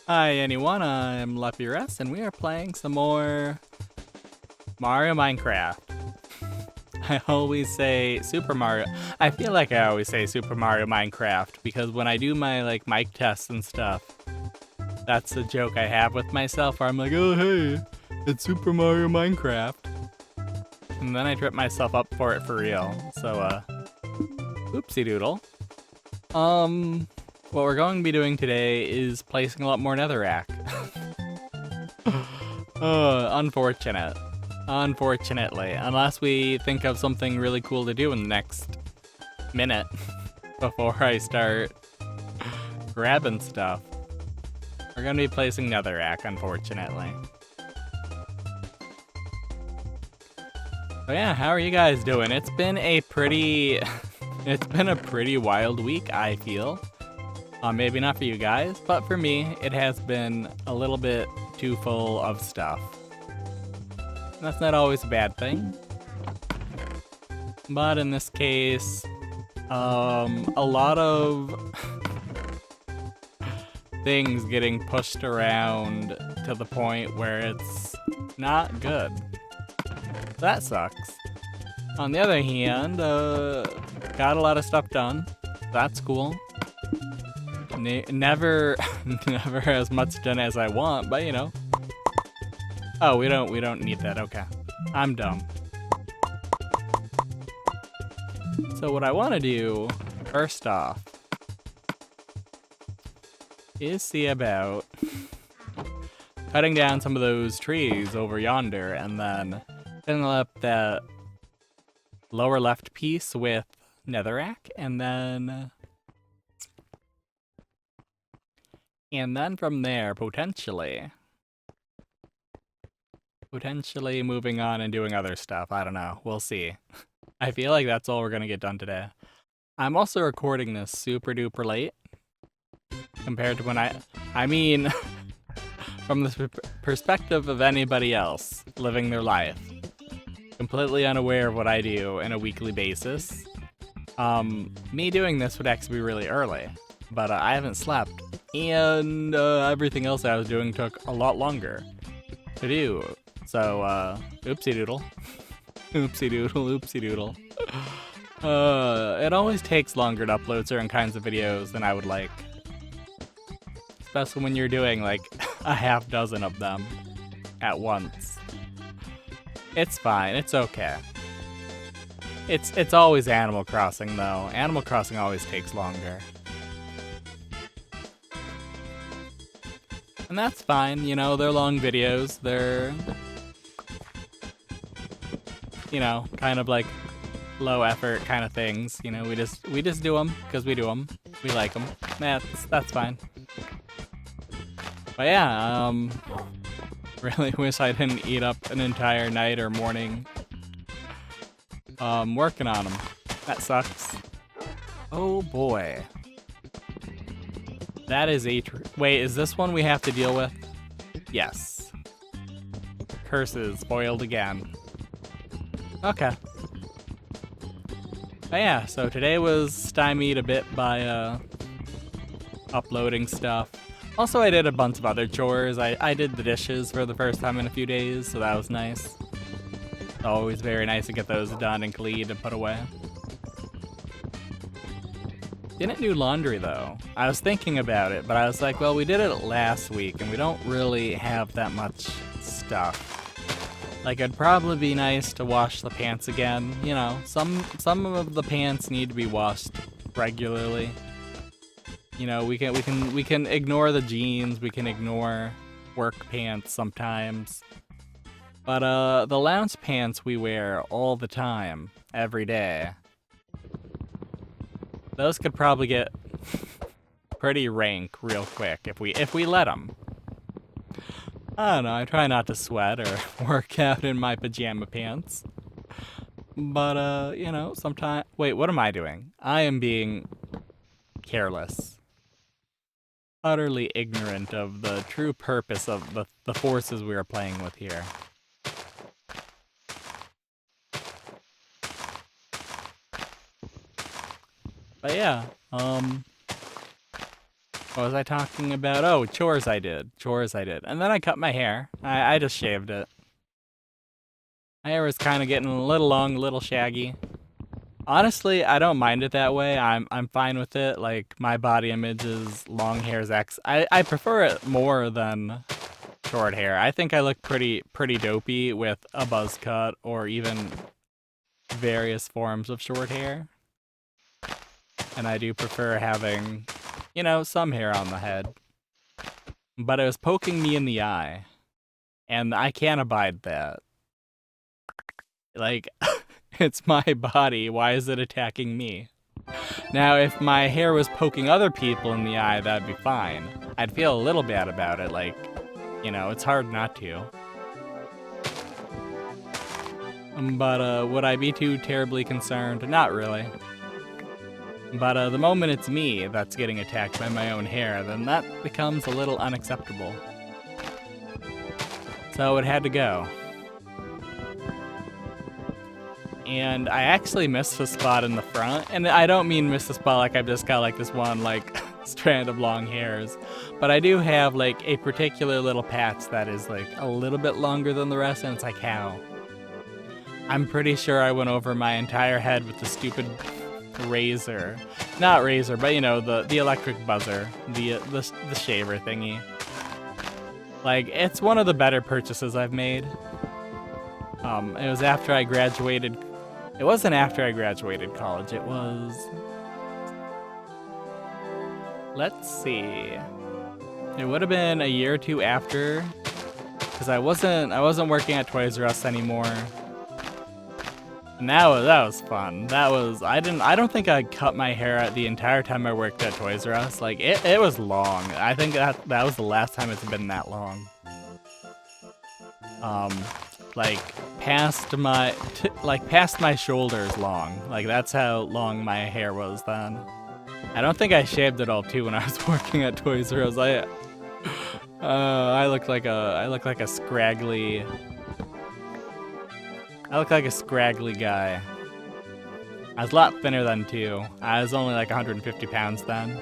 Hi anyone, I'm Luppi and we are playing some more Mario Minecraft. I always say Super Mario. I feel like I always say Super Mario Minecraft because when I do my mic tests and stuff, that's a joke I have with myself where I'm like, oh hey, it's Super Mario Minecraft. And then I trip myself up for it for real. So oopsie doodle. What we're going to be doing today is placing a lot more netherrack. Unfortunate. Unfortunately, unless we think of something really cool to do in the next minute before I start grabbing stuff. We're gonna be placing netherrack, unfortunately. So yeah, how are you guys doing? It's been a pretty wild week, I feel. Maybe not for you guys, but for me, it has been a little bit too full of stuff. That's not always a bad thing. But in this case, a lot of things getting pushed around to the point where it's not good. That sucks. On the other hand, got a lot of stuff done. That's cool. Never as much done as I want, but you know. Oh, we don't need that. Okay. I'm dumb. So what I want to do, first off, is see about cutting down some of those trees over yonder and then filling up that lower left piece with netherrack and then from there potentially moving on and doing other stuff. I don't know. We'll see. I feel like that's all we're gonna get done today. I'm also recording this super duper late compared to when I mean, from the perspective of anybody else living their life, completely unaware of what I do on a weekly basis. Me doing this would actually be really early, but I haven't slept, and everything else I was doing took a lot longer to do. So, oopsie doodle. Oopsie doodle, oopsie doodle. It always takes longer to upload certain kinds of videos than I would like. Especially when you're doing like a half dozen of them at once. It's fine, it's okay. It's always Animal Crossing though. Animal Crossing always takes longer. And that's fine, you know, they're long videos, they're, you know, kind of like low effort kind of things. You know, we just do them because we do them. We like them. That's fine. But yeah, really wish I didn't eat up an entire night or morning working on them. That sucks. Oh boy. That is a wait, is this one we have to deal with? Yes. Curses foiled again. Okay. But yeah, so today was stymied a bit by uploading stuff. Also, I did a bunch of other chores. I did the dishes for the first time in a few days, so that was nice. Always very nice to get those done and cleaned and put away. Didn't do laundry though. I was thinking about it, but I was like, well, we did it last week and we don't really have that much stuff. Like, it'd probably be nice to wash the pants again. You know, some of the pants need to be washed regularly. You know, we can ignore the jeans, we can ignore work pants sometimes. But the lounge pants we wear all the time, every day, those could probably get pretty rank real quick if we let them. I don't know, I try not to sweat or work out in my pajama pants. But, you know, sometimes... Wait, what am I doing? I am being careless. Utterly ignorant of the true purpose of the forces we are playing with here. But yeah, What was I talking about? Oh, chores I did. Chores I did. And then I cut my hair. I just shaved it. My hair was kind of getting a little long, a little shaggy. Honestly, I don't mind it that way. I'm fine with it. Like, my body image is long hair's I prefer it more than short hair. I think I look pretty dopey with a buzz cut or even various forms of short hair. And I do prefer having, you know, some hair on the head. But it was poking me in the eye. And I can't abide that. Like, it's my body. Why is it attacking me? Now, if my hair was poking other people in the eye, that'd be fine. I'd feel a little bad about it. Like, you know, it's hard not to. But would I be too terribly concerned? Not really. But the moment it's me that's getting attacked by my own hair, then that becomes a little unacceptable. So it had to go. And I actually missed the spot in the front. And I don't mean miss the spot like I've just got like this one like strand of long hairs. But I do have like a particular little patch that is like a little bit longer than the rest, and it's like, how? I'm pretty sure I went over my entire head with the stupid razor. Not razor, but you know, the electric buzzer. The shaver thingy. Like, it's one of the better purchases I've made. It was after I graduated. It wasn't after I graduated college. It was... Let's see. It would have been a year or two after, because I wasn't working at Toys R Us anymore. And that was fun. I don't think I cut my hair the entire time I worked at Toys R Us. Like, it was long. I think that was the last time it's been that long. Like past my shoulders long. Like, that's how long my hair was then. I don't think I shaved it all too when I was working at Toys R Us. I look like a scraggly guy. I was a lot thinner then too. I was only like 150 pounds then.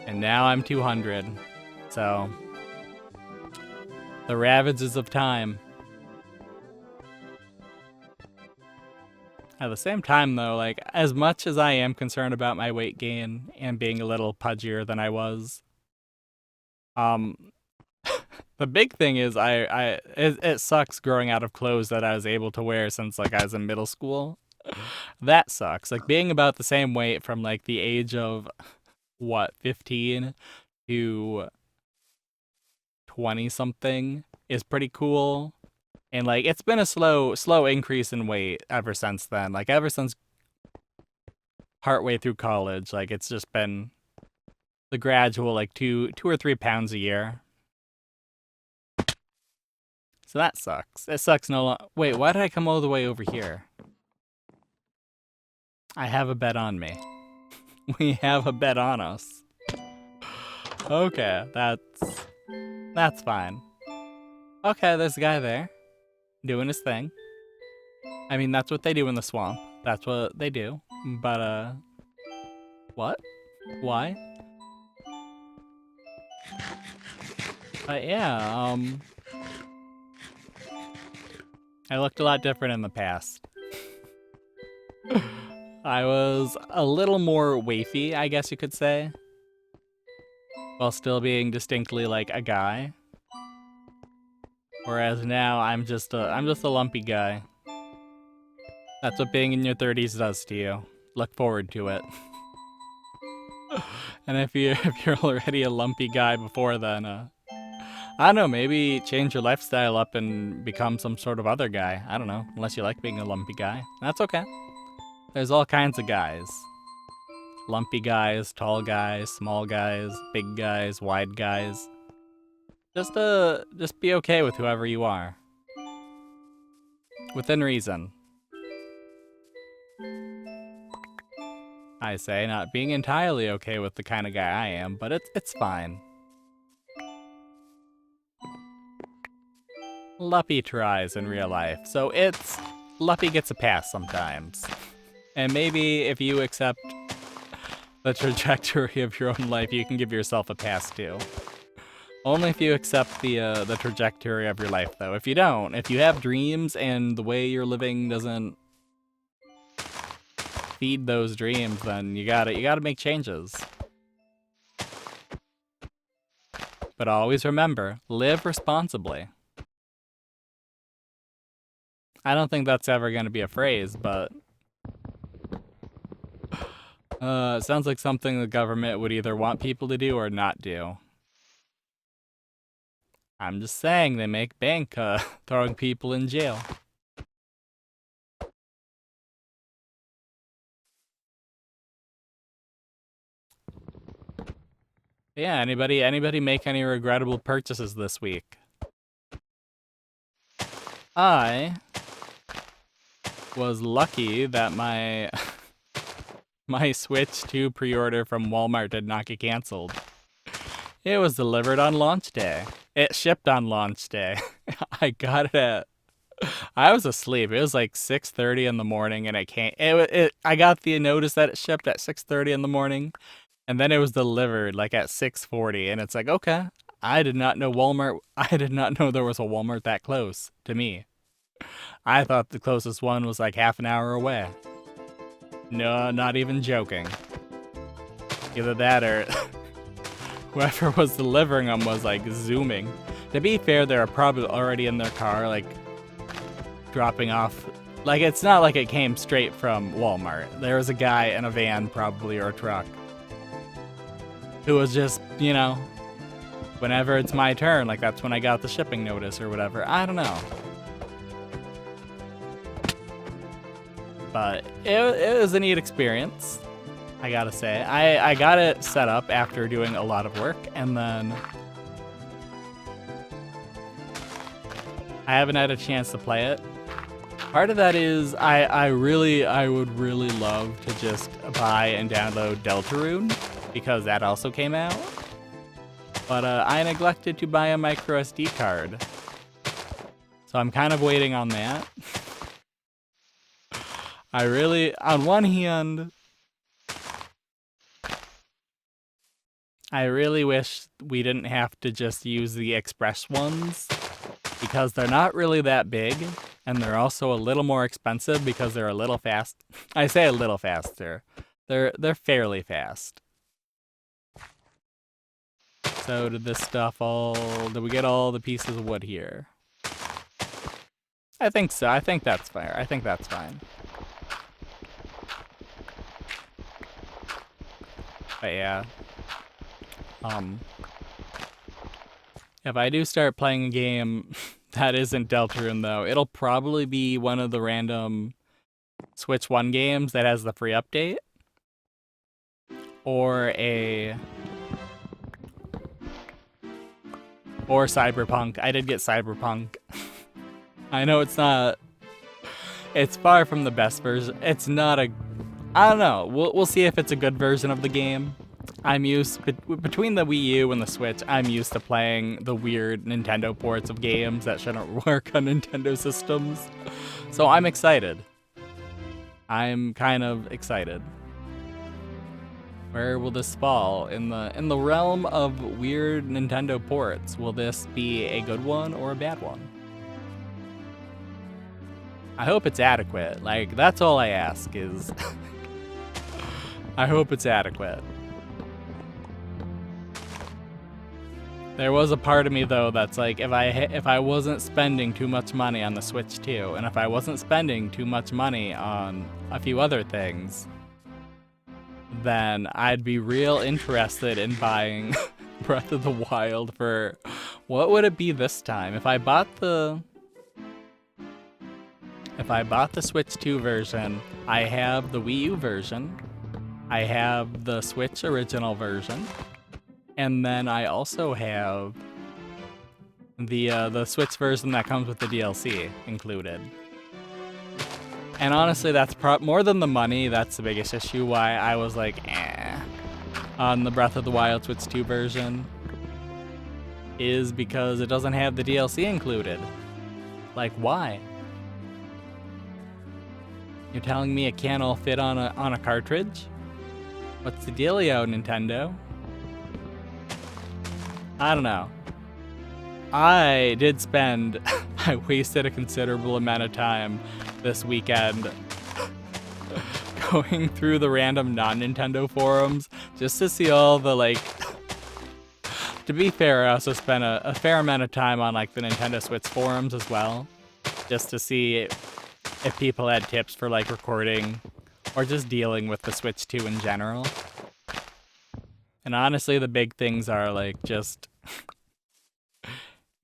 And now I'm 200. So, the ravages of time. At the same time though, like, as much as I am concerned about my weight gain and being a little pudgier than I was, the big thing is it sucks growing out of clothes that I was able to wear since like I was in middle school. That sucks. Like, being about the same weight from like the age of 15 to 20 something is pretty cool. And like, it's been a slow increase in weight ever since then. Like, ever since partway through college, like, it's just been the gradual like 2 or 3 pounds a year. So that sucks. It sucks no longer. Wait, why did I come all the way over here? I have a bet on me. We have a bet on us. Okay, that's fine. Okay, there's a guy there, doing his thing. I mean, that's what they do in the swamp. That's what they do. But, what? Why? But yeah, I looked a lot different in the past. I was a little more wafy, I guess you could say. While still being distinctly like a guy. Whereas now I'm just a lumpy guy. That's what being in your 30s does to you. Look forward to it. And if you're already a lumpy guy before then, I don't know, maybe change your lifestyle up and become some sort of other guy. I don't know, unless you like being a lumpy guy. That's okay. There's all kinds of guys. Lumpy guys, tall guys, small guys, big guys, wide guys. Just be okay with whoever you are. Within reason. I say, not being entirely okay with the kind of guy I am, but it's fine. Luppi tries in real life, so Luppi gets a pass sometimes. And maybe if you accept the trajectory of your own life, you can give yourself a pass to. Only if you accept the trajectory of your life, though. If you don't, if you have dreams and the way you're living doesn't feed those dreams, then you gotta make changes. But always remember, live responsibly. I don't think that's ever gonna be a phrase, but it sounds like something the government would either want people to do or not do. I'm just saying, they make bank throwing people in jail. Yeah, anybody make any regrettable purchases this week? I was lucky that my my Switch 2 pre-order from Walmart did not get canceled. It was delivered on launch day. It shipped on launch day. I got it I was asleep. It was like 6:30 in the morning, and I got the notice that it shipped at 6:30 in the morning, and then it was delivered like at 6:40, and it's like, okay. I did not know there was a Walmart that close to me. I thought the closest one was like half an hour away. No, not even joking. Either that or whoever was delivering them was like zooming. To be fair, they were probably already in their car, like dropping off. Like, it's not like it came straight from Walmart. There was a guy in a van, probably, or a truck, who was just, you know, whenever it's my turn, like that's when I got the shipping notice or whatever. I don't know. But it was a neat experience, I gotta say. I got it set up after doing a lot of work, and then I haven't had a chance to play it. Part of that is I would really love to just buy and download Deltarune, because that also came out. But I neglected to buy a micro SD card, so I'm kind of waiting on that. On one hand, I really wish we didn't have to just use the express ones, because they're not really that big, and they're also a little more expensive because they're a little fast. I say a little faster. They're fairly fast. So did we get all the pieces of wood here? I think so. I think that's fair. I think that's fine. But yeah. If I do start playing a game that isn't Deltarune, though, it'll probably be one of the random Switch 1 games that has the free update. Or Cyberpunk. I did get Cyberpunk. I know it's far from the best version. It's not I don't know. We'll see if it's a good version of the game. Between the Wii U and the Switch, I'm used to playing the weird Nintendo ports of games that shouldn't work on Nintendo systems. So I'm excited. I'm kind of excited. Where will this fall? In the realm of weird Nintendo ports, will this be a good one or a bad one? I hope it's adequate. Like, that's all I ask is I hope it's adequate. There was a part of me, though, that's like, if I wasn't spending too much money on the Switch 2, and if I wasn't spending too much money on a few other things, then I'd be real interested in buying Breath of the Wild for, what would it be this time? If I bought the Switch 2 version, I have the Wii U version, I have the Switch original version, and then I also have the Switch version that comes with the DLC included. And honestly, that's more than the money. That's the biggest issue why I was like, on the Breath of the Wild Switch 2 version, is because it doesn't have the DLC included. Like, why? You're telling me it can't all fit on a cartridge? What's the dealio, Nintendo? I don't know. I did spend... I wasted a considerable amount of time this weekend going through the random non-Nintendo forums just to see all the, like... To be fair, I also spent a fair amount of time on, like, the Nintendo Switch forums as well, just to see if people had tips for, like, recording or just dealing with the Switch 2 in general. And honestly, the big things are, like, just...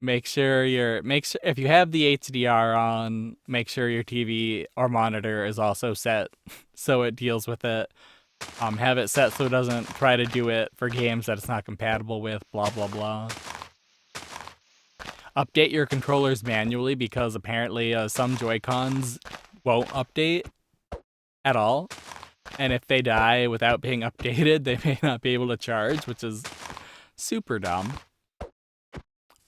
Make sure if you have the HDR on, make sure your TV or monitor is also set so it deals with it. Have it set so it doesn't try to do it for games that it's not compatible with, blah, blah, blah. Update your controllers manually because apparently some Joy-Cons won't update at all. And if they die without being updated, they may not be able to charge, which is super dumb.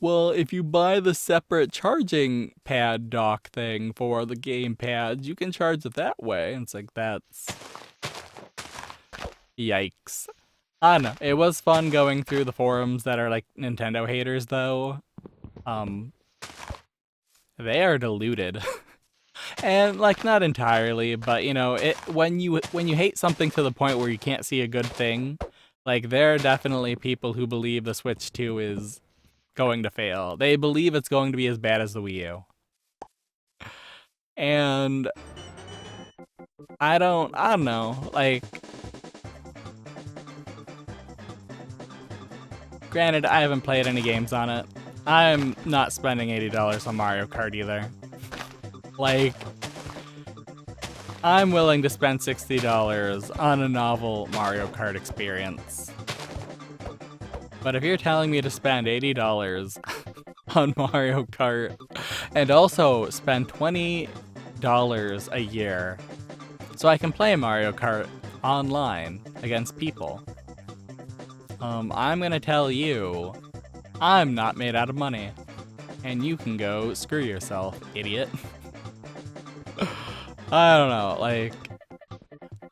Well, if you buy the separate charging pad dock thing for the game pads, you can charge it that way. And it's like, that's... Yikes. I don't know. It was fun going through the forums that are like Nintendo haters, though. They are deluded. And, like, not entirely, but, you know, when you hate something to the point where you can't see a good thing, like, there are definitely people who believe the Switch 2 is going to fail. They believe it's going to be as bad as the Wii U. And I don't know, like, granted, I haven't played any games on it. I'm not spending $80 on Mario Kart either. Like, I'm willing to spend $60 on a novel Mario Kart experience. But if you're telling me to spend $80 on Mario Kart and also spend $20 a year so I can play Mario Kart online against people, I'm gonna tell you, I'm not made out of money. And you can go screw yourself, idiot. I don't know, like,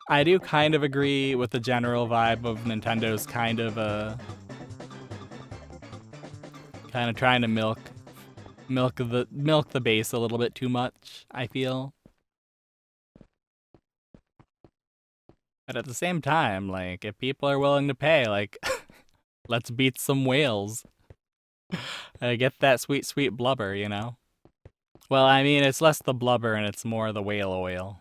I do kind of agree with the general vibe of Nintendo's kind of trying to milk the base a little bit too much, I feel. But at the same time, like, if people are willing to pay, like, let's beat some whales. Get that sweet, sweet blubber, you know? Well, I mean, it's less the blubber and it's more the whale oil.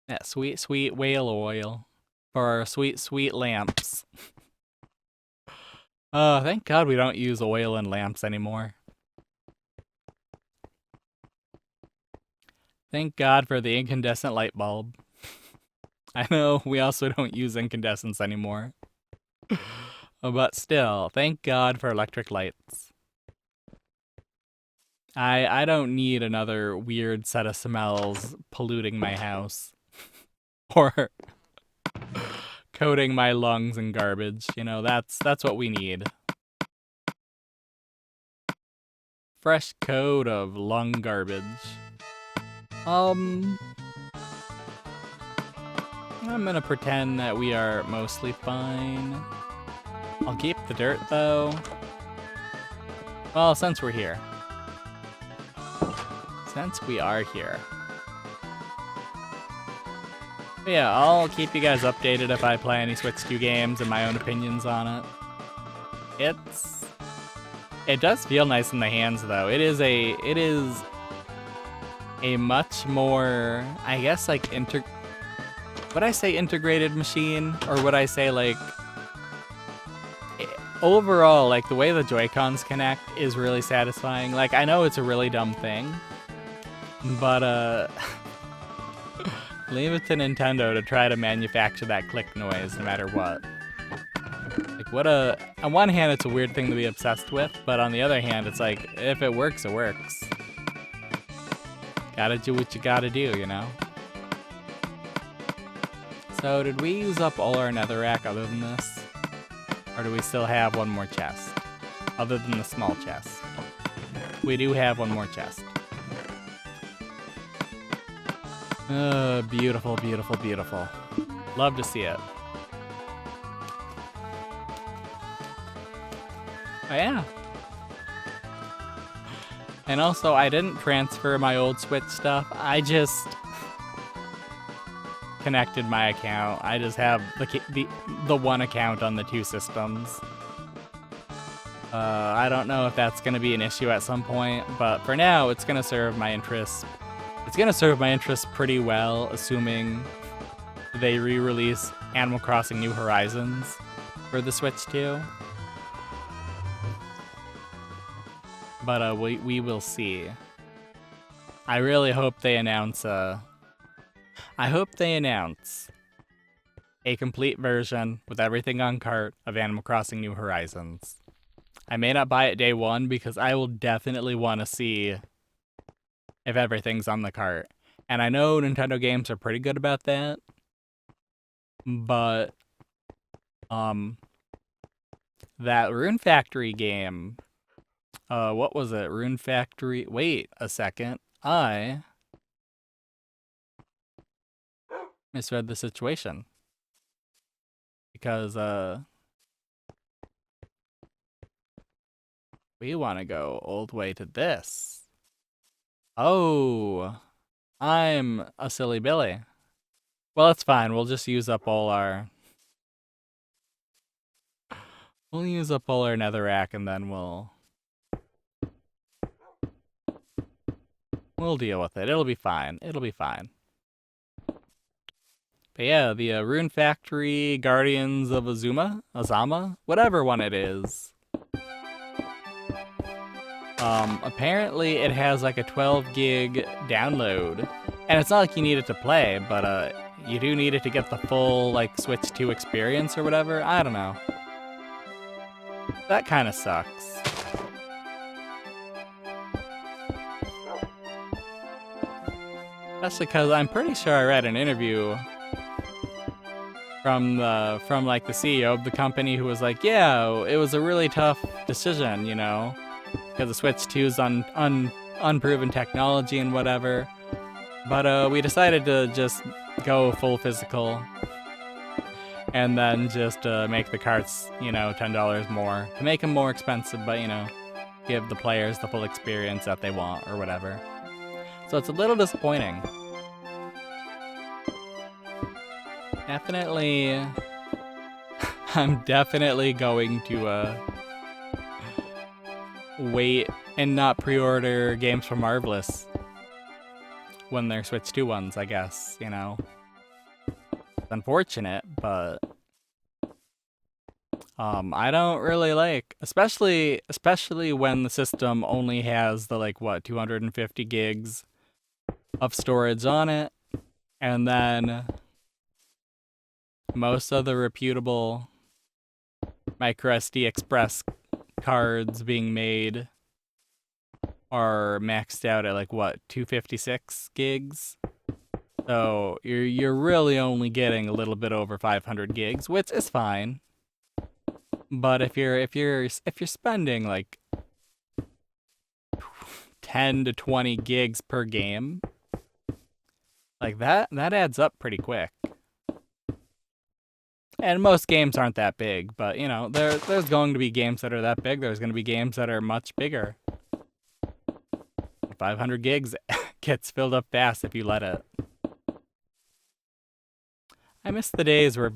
That sweet, sweet whale oil for our sweet, sweet lamps. Thank God we don't use oil in lamps anymore. Thank God for the incandescent light bulb. I know we also don't use incandescents anymore. But still, thank God for electric lights. I don't need another weird set of smells polluting my house. Or coating my lungs in garbage. You know, that's what we need. Fresh coat of lung garbage. I'm gonna pretend that we are mostly fine. I'll keep the dirt, though. Well, since we're here. Since we are here. But yeah, I'll keep you guys updated if I play any Switch 2 games and my own opinions on it. It does feel nice in the hands, though. It is a much more, I guess, like, would I say integrated machine? Or would I say, like, overall, like, the way the Joy-Cons connect is really satisfying. Like, I know it's a really dumb thing, but, leave it to Nintendo to try to manufacture that click noise no matter what. Like, on one hand, it's a weird thing to be obsessed with, but on the other hand, it's like, if it works, it works. Gotta do what you gotta do, you know? So, did we use up all our netherrack other than this? Or do we still have one more chest? Other than the small chest. We do have one more chest. Beautiful, beautiful, beautiful. Love to see it. Oh yeah. And also, I didn't transfer my old Switch stuff. I just connected my account. I just have the one account on the two systems. I don't know if that's going to be an issue at some point, but for now, it's going to serve my interests. It's going to serve my interests pretty well, assuming they re-release Animal Crossing New Horizons for the Switch 2. But we will see. I really hope they announce a complete version with everything on cart of Animal Crossing New Horizons. I may not buy it day one because I will definitely want to see if everything's on the cart. And I know Nintendo games are pretty good about that. But that Rune Factory game, what was it? Rune Factory. Wait a second. I misread the situation. Because we want to go old way to this. Oh, I'm a silly Billy. Well, it's fine. We'll just use up all our... We'll use up all our netherrack and then we'll deal with it. It'll be fine. It'll be fine. But yeah, the Rune Factory Guardians of Azama, whatever one it is. Apparently it has like a 12 gig download. And it's not like you need it to play, but you do need it to get the full like Switch 2 experience or whatever. I don't know. That kind of sucks. Especially because I'm pretty sure I read an interview from like the CEO of the company who was like, yeah, it was a really tough decision, you know, because the Switch 2's unproven technology and whatever. But we decided to just go full physical and then just make the carts, you know, $10 more to make them more expensive, but, you know, give the players the full experience that they want or whatever. So it's a little disappointing. Definitely, I'm definitely going to wait and not pre-order games from Marvelous when they're Switch 2 ones, I guess, you know. It's unfortunate, but I don't really like, especially when the system only has the like 250 gigs of storage on it, and then most of the reputable microSD Express cards being made are maxed out at 256 gigs. So you're really only getting a little bit over 500 gigs, which is fine. But if you're spending like 10 to 20 gigs per game, like that adds up pretty quick. And most games aren't that big, but you know, there's going to be games that are that big. There's going to be games that are much bigger. 500 gigs gets filled up fast if you let it. I miss the days where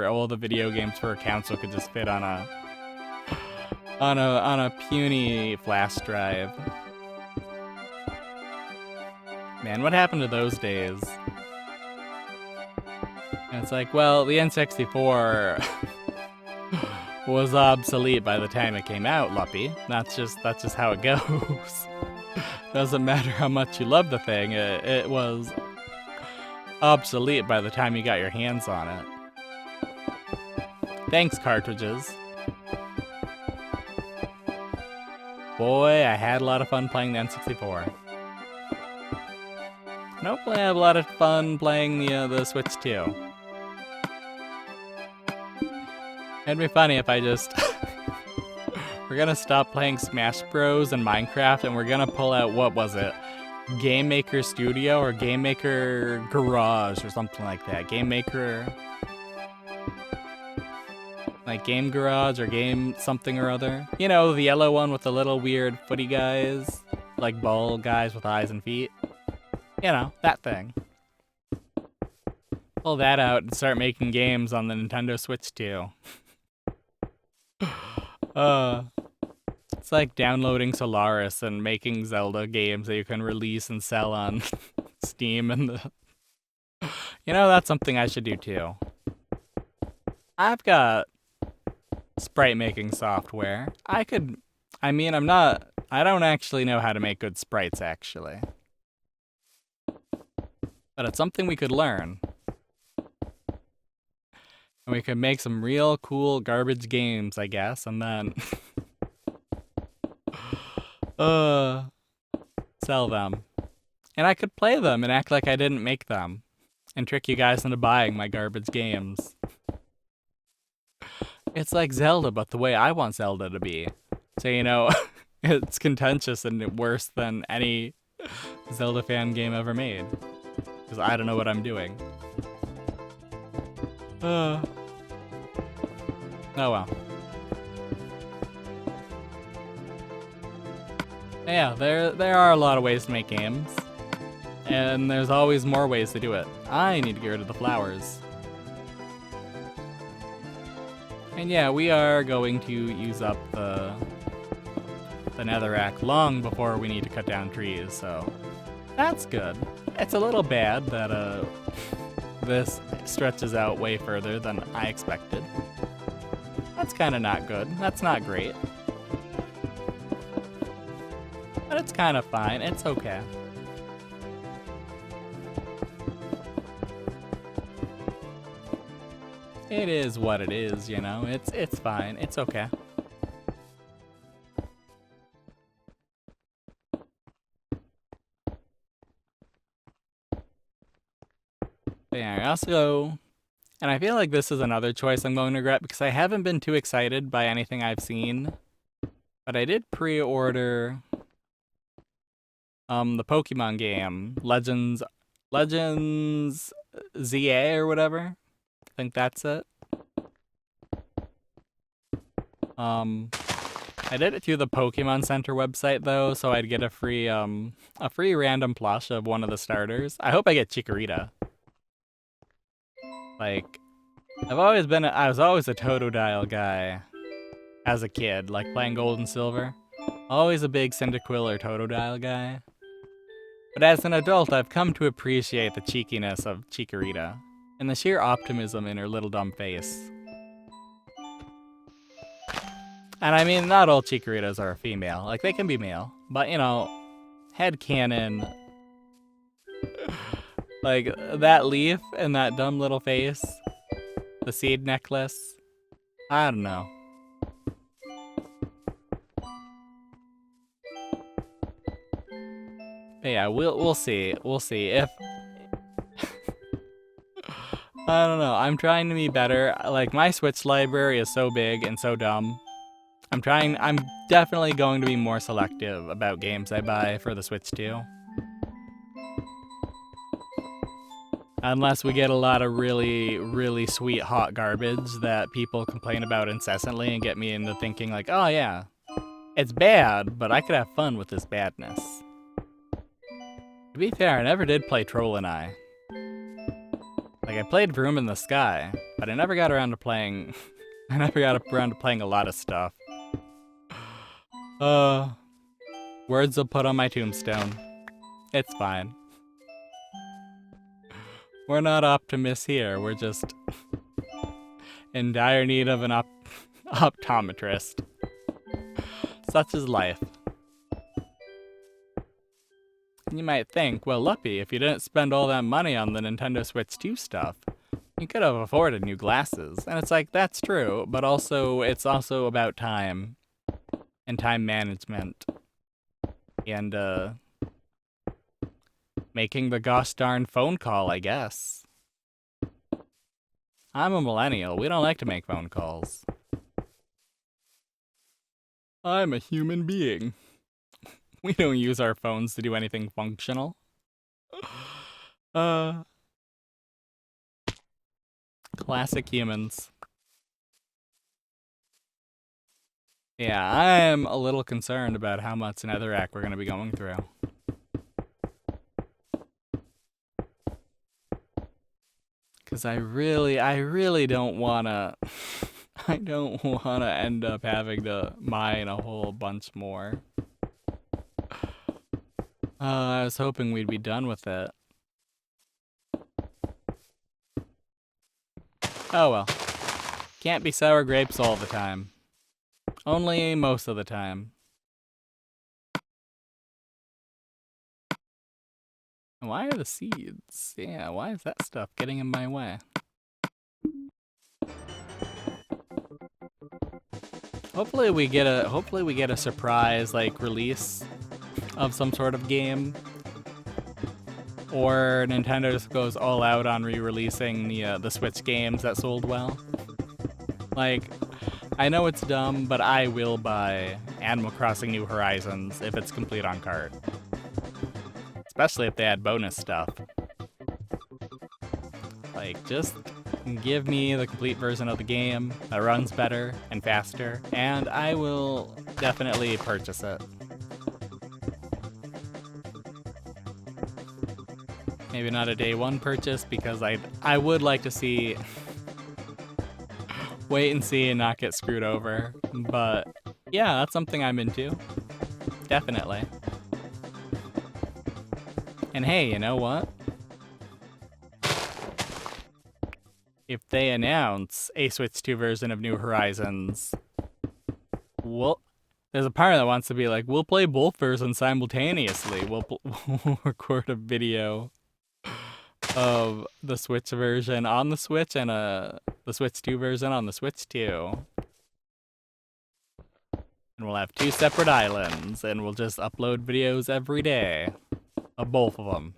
all the video games for a console could just fit on a puny flash drive. Man, what happened to those days? And it's like, well, the N64 was obsolete by the time it came out, Luppi. That's just how it goes. Doesn't matter how much you love the thing, it was obsolete by the time you got your hands on it. Thanks, cartridges. Boy, I had a lot of fun playing the N64. And hopefully I have a lot of fun playing the Switch 2. It'd be funny if I just... We're gonna stop playing Smash Bros. And Minecraft, and we're gonna pull out, what was it? Game Maker Studio or Game Maker Garage or something like that. Game Maker, like Game Garage or Game something or other. You know, the yellow one with the little weird footy guys, like ball guys with eyes and feet. You know, that thing. Pull that out and start making games on the Nintendo Switch too. It's like downloading Solaris and making Zelda games that you can release and sell on Steam and the... You know, that's something I should do too. I've got sprite making software. I don't actually know how to make good sprites actually. But it's something we could learn. And we could make some real cool garbage games, I guess, and then sell them. And I could play them and act like I didn't make them. And trick you guys into buying my garbage games. It's like Zelda, but the way I want Zelda to be. So, you know, it's contentious and worse than any Zelda fan game ever made. Because I don't know what I'm doing. Oh well. Yeah, there are a lot of ways to make games. And there's always more ways to do it. I need to get rid of the flowers. And yeah, we are going to use up the netherrack long before we need to cut down trees, so that's good. It's a little bad that this stretches out way further than I expected. That's kind of not good. That's not great. But it's kind of fine. It's okay. It is what it is, you know. It's fine. It's okay. Yeah, also, and I feel like this is another choice I'm going to regret because I haven't been too excited by anything I've seen. But I did pre-order the Pokemon game, Legends ZA or whatever. I think that's it. I did it through the Pokemon Center website though, so I'd get a free random plush of one of the starters. I hope I get Chikorita. Like, I was always a Totodile guy as a kid, like playing Gold and Silver. Always a big Cyndaquil or Totodile guy. But as an adult, I've come to appreciate the cheekiness of Chikorita and the sheer optimism in her little dumb face. And I mean, not all Chikoritas are female. Like, they can be male. But, you know, headcanon. Like, that leaf and that dumb little face. The seed necklace. I don't know. But yeah, we'll see. We'll see. If... I don't know. I'm trying to be better. Like, my Switch library is so big and so dumb. I'm definitely going to be more selective about games I buy for the Switch too. Unless we get a lot of really, really sweet hot garbage that people complain about incessantly and get me into thinking like, oh yeah, it's bad, but I could have fun with this badness. To be fair, I never did play Troll and I. Like, I played Vroom in the Sky, but I never got around to playing... I never got around to playing a lot of stuff. Words will put on my tombstone. It's fine. We're not optimists here, we're just in dire need of an optometrist. Such is life. You might think, well, Luppi, if you didn't spend all that money on the Nintendo Switch 2 stuff, you could have afforded new glasses. And it's like, that's true, but also, it's also about time. And time management. And, making the gosh darn phone call, I guess. I'm a millennial. We don't like to make phone calls. I'm a human being. We don't use our phones to do anything functional. Classic humans. Yeah, I'm a little concerned about how much netherrack we're going to be going through. Because I really don't want to... I don't want to end up having to mine a whole bunch more. I was hoping we'd be done with it. Oh well. Can't be sour grapes all the time. Only most of the time. Why are the seeds? Yeah, why is that stuff getting in my way? Hopefully we get a surprise like release of some sort of game. Or Nintendo just goes all out on re-releasing the Switch games that sold well. Like, I know it's dumb, but I will buy Animal Crossing New Horizons if it's complete on cart. Especially if they add bonus stuff. Like, just give me the complete version of the game that runs better and faster, and I will definitely purchase it. Maybe not a day one purchase, because I would like to see... wait and see and not get screwed over. But yeah, that's something I'm into. Definitely. And hey, you know what? If they announce a Switch 2 version of New Horizons, there's a part that wants to be like, we'll play both versions simultaneously. We'll record a video of the Switch version on the Switch and the Switch 2 version on the Switch 2. And we'll have 2 separate islands, and we'll just upload videos every day of both of them.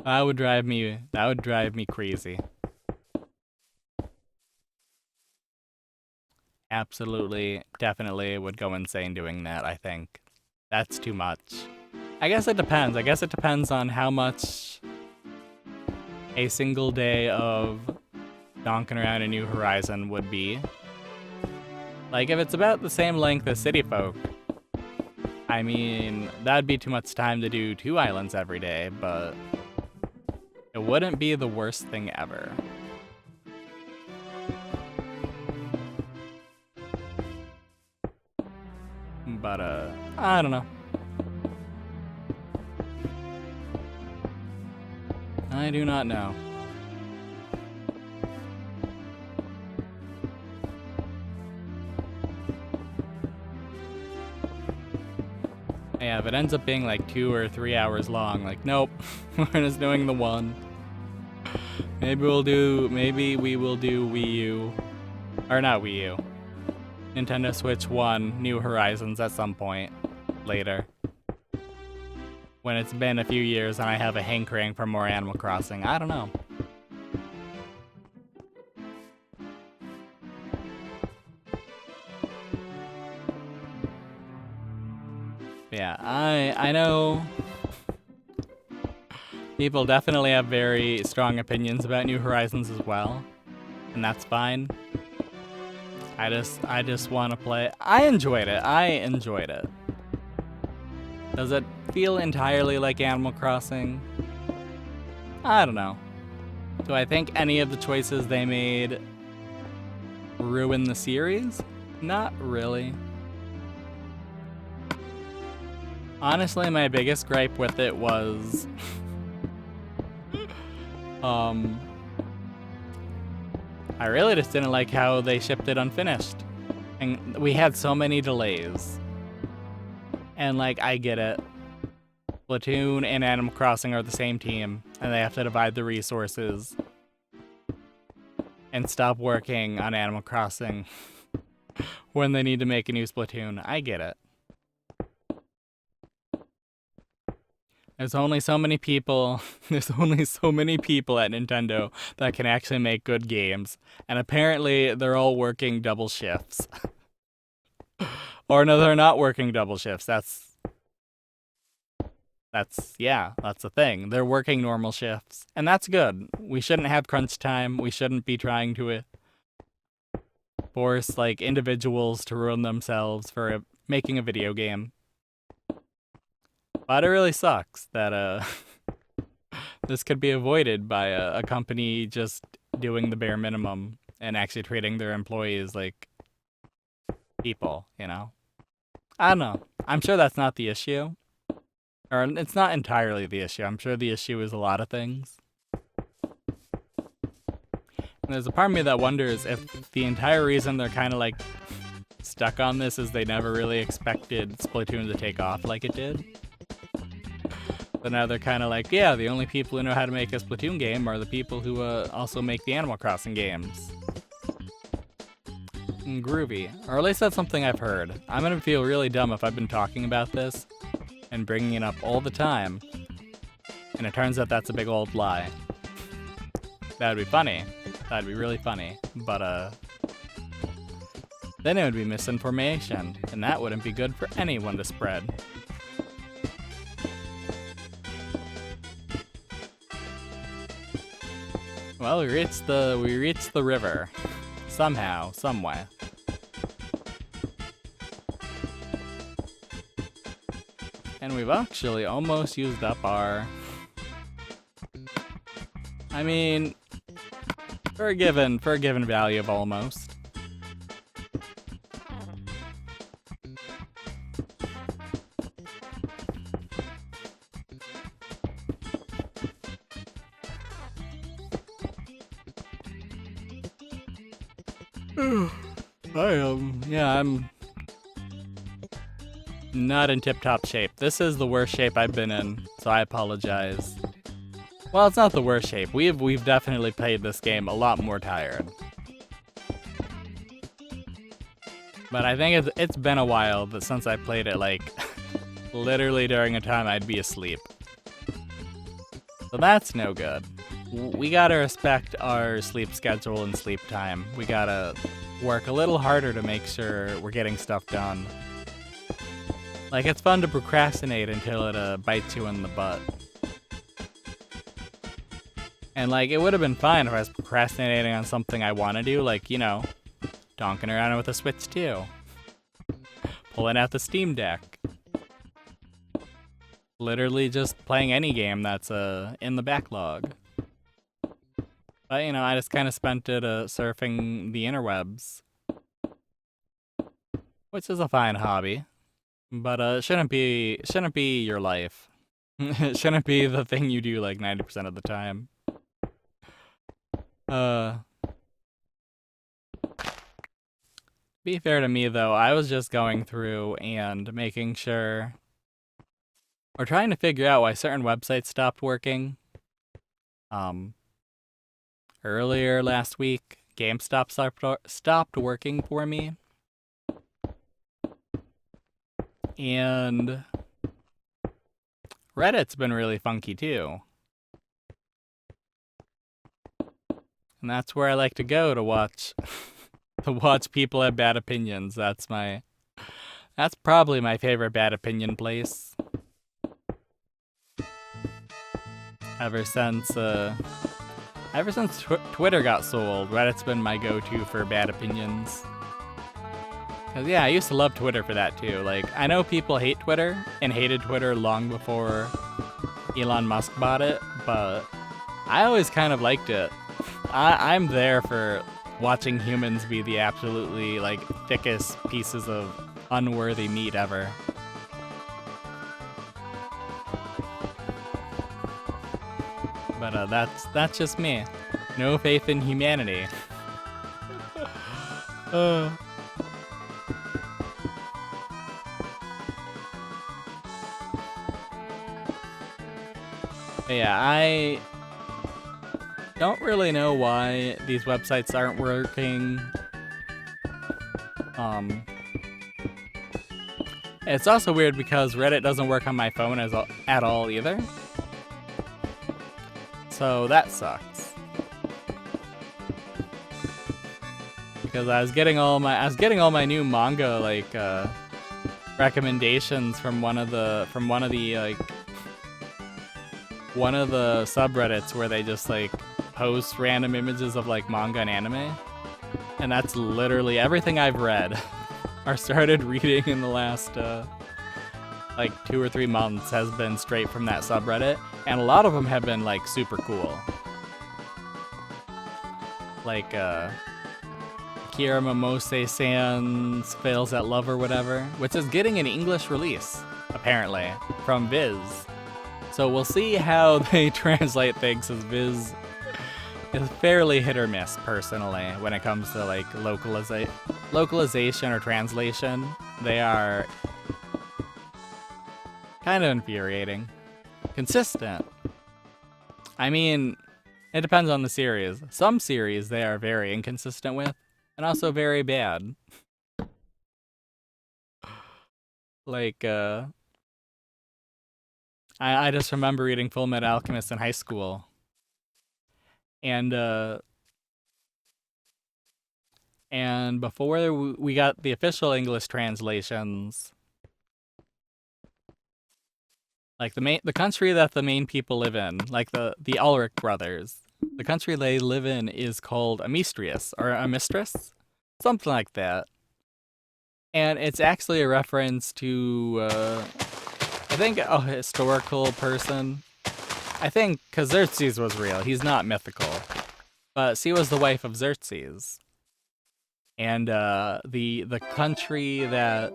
That would drive me crazy. Absolutely, definitely would go insane doing that, I think. That's too much. I guess it depends. I guess it depends on how much a single day of donking around a New Horizon would be. Like, if it's about the same length as City Folk, I mean, that'd be too much time to do 2 islands every day, but it wouldn't be the worst thing ever. But, I don't know. I do not know. Yeah, if it ends up being like 2 or 3 hours long, like, nope, we're just doing the one. Maybe we will do Wii U, or not Wii U, Nintendo Switch 1 New Horizons at some point later. When it's been a few years and I have a hankering for more Animal Crossing. I don't know. Yeah, I know people definitely have very strong opinions about New Horizons as well, and that's fine. I just want to play. I enjoyed it. Does it feel entirely like Animal Crossing? I don't know. Do I think any of the choices they made ruin the series? Not really. Honestly, my biggest gripe with it was I really just didn't like how they shipped it unfinished. And we had so many delays. And like, I get it. Splatoon and Animal Crossing are the same team, and they have to divide the resources and stop working on Animal Crossing when they need to make a new Splatoon. I get it. There's only so many people at Nintendo that can actually make good games, and apparently they're all working double shifts. Or no, they're not working double shifts. Yeah, that's the thing. They're working normal shifts, and that's good. We shouldn't have crunch time. We shouldn't be trying to force like individuals to ruin themselves for making a video game. But it really sucks that this could be avoided by a company just doing the bare minimum and actually treating their employees like people, you know? I don't know. I'm sure that's not the issue. Or it's not entirely the issue. I'm sure the issue is a lot of things. And there's a part of me that wonders if the entire reason they're kind of like stuck on this is they never really expected Splatoon to take off like it did. But now they're kind of like, yeah, the only people who know how to make a Splatoon game are the people who also make the Animal Crossing games. Groovy. Or at least that's something I've heard. I'm gonna feel really dumb if I've been talking about this and bringing it up all the time, and it turns out that's a big old lie. That'd be funny. That'd be really funny. But, then it would be misinformation, and that wouldn't be good for anyone to spread. Well, we reached the river. Somehow, someway. And we've actually almost used up our... I mean, for a given value of almost. I'm not in tip-top shape. This is the worst shape I've been in, so I apologize. Well, it's not the worst shape. We've definitely played this game a lot more tired. But I think it's been a while since I played it, like, literally during a time I'd be asleep. So that's no good. We gotta respect our sleep schedule and sleep time. We gotta work a little harder to make sure we're getting stuff done. Like, it's fun to procrastinate until it bites you in the butt. And, like, it would have been fine if I was procrastinating on something I want to do, like, you know, donking around with a Switch 2. Pulling out the Steam Deck. Literally just playing any game that's in the backlog. But, you know, I just kind of spent it surfing the interwebs. Which is a fine hobby. But it shouldn't be your life. It shouldn't be the thing you do like 90% of the time. Be fair to me though, I was just going through and making sure, or trying to figure out why certain websites stopped working. Earlier last week, GameStop stopped working for me. And Reddit's been really funky too. And that's where I like to go to watch people have bad opinions. That's probably my favorite bad opinion place. Ever since Twitter got sold, Reddit's been my go-to for bad opinions. Cause yeah, I used to love Twitter for that too. Like, I know people hate Twitter and hated Twitter long before Elon Musk bought it, but I always kind of liked it. I'm there for watching humans be the absolutely, like, thickest pieces of unworthy meat ever. But that's just me. No faith in humanity. Yeah, I don't really know why these websites aren't working. It's also weird because Reddit doesn't work on my phone at all either. So that sucks. because I was getting all my new manga like recommendations from one of the subreddits where they just like post random images of like manga and anime, and that's literally everything I've read or started reading in the last like 2 or 3 months has been straight from that subreddit, and a lot of them have been like super cool. Like Kira Momose-san's Fails at Love or whatever, which is getting an English release, apparently, from Viz. So we'll see how they translate things, because Viz is fairly hit or miss, personally, when it comes to like localization or translation. They are kind of infuriating. Consistent. I mean, it depends on the series. Some series they are very inconsistent with, and also very bad. Like, I just remember reading Full Metal Alchemist in high school. And before we got the official English translations, like the country that the main people live in, like the Ulrich brothers, the country they live in is called Amistrius, or Amistris, something like that. And it's actually a reference to, I think, a historical person. I think, because Xerxes was real. He's not mythical. But she was the wife of Xerxes. And the country that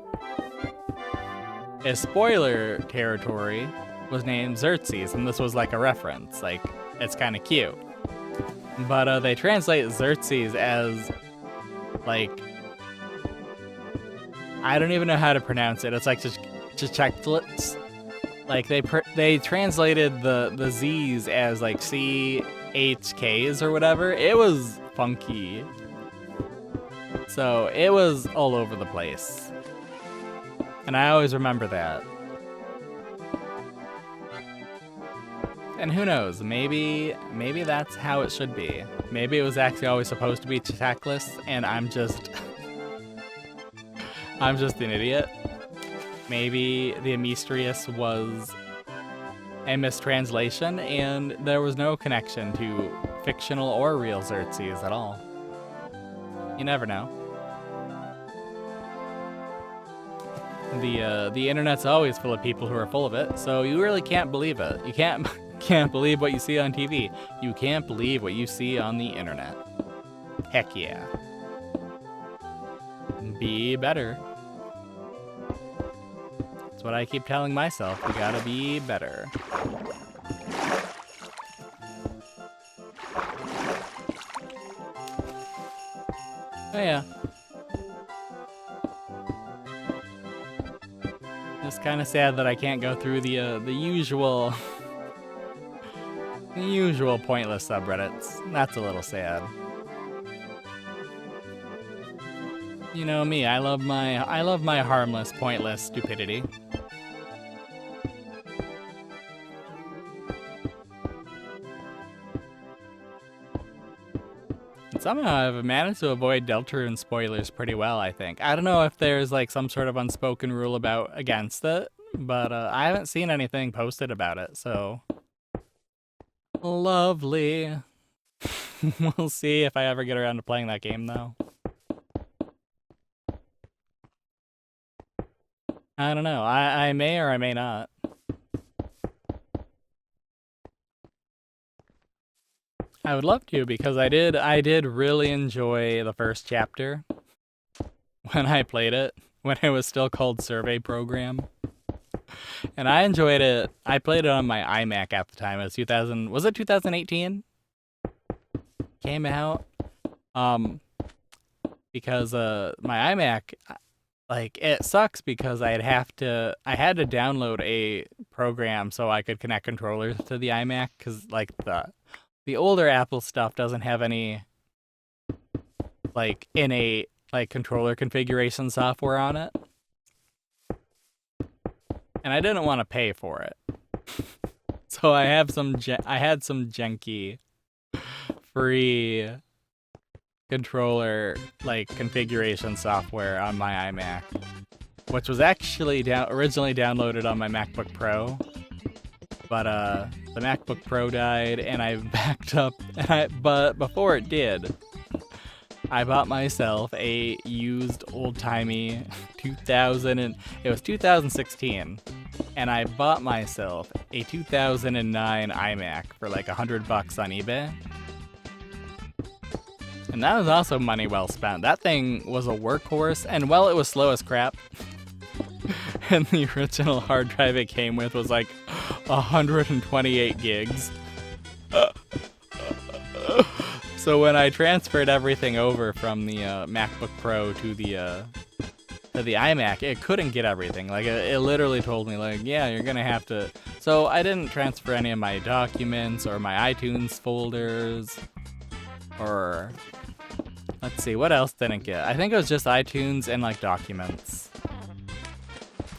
is spoiler territory was named Xerxes, and this was like a reference. Like, it's kind of cute. But they translate Xerxes as, like, I don't even know how to pronounce it. It's like Chechectlitz. Like they translated the Z's as like CHKs or whatever. It was funky. So it was all over the place. And I always remember that. And who knows, maybe that's how it should be. Maybe it was actually always supposed to be Chechectlitz, and I'm just an idiot. Maybe the Amistrius was a mistranslation, and there was no connection to fictional or real Xerxes at all. You never know. The internet's always full of people who are full of it, so you really can't believe it. You can't believe what you see on TV. You can't believe what you see on the internet. Heck yeah. Be better. That's what I keep telling myself. We gotta be better. Oh yeah. It's kind of sad that I can't go through the usual pointless subreddits. That's a little sad. You know me, I love my harmless, pointless stupidity. And somehow I've managed to avoid Deltarune spoilers pretty well, I think. I don't know if there's like some sort of unspoken rule against it, but I haven't seen anything posted about it, so lovely. We'll see if I ever get around to playing that game, though. I don't know. I may or I may not. I would love to, because I did really enjoy the first chapter when I played it, when it was still called Survey Program. And I enjoyed it. I played it on my iMac at the time. It was it 2018? Came out. Because my iMac, like, it sucks because I had to download a program so I could connect controllers to the iMac, because like the older Apple stuff doesn't have any like innate like controller configuration software on it, and I didn't want to pay for it. So I had some janky free controller like configuration software on my iMac, which was actually originally downloaded on my MacBook Pro, but the MacBook Pro died and I backed up. But before it did, I bought myself a used old-timey 2016, and I bought myself a 2009 iMac for like $100 on eBay. And that was also money well spent. That thing was a workhorse, and well, it was slow as crap. And the original hard drive it came with was like 128 gigs. So when I transferred everything over from the MacBook Pro to the iMac, it couldn't get everything. Like it literally told me like, yeah, you're gonna have to. So I didn't transfer any of my documents or my iTunes folders, or let's see, what else didn't get? I think it was just iTunes and like documents.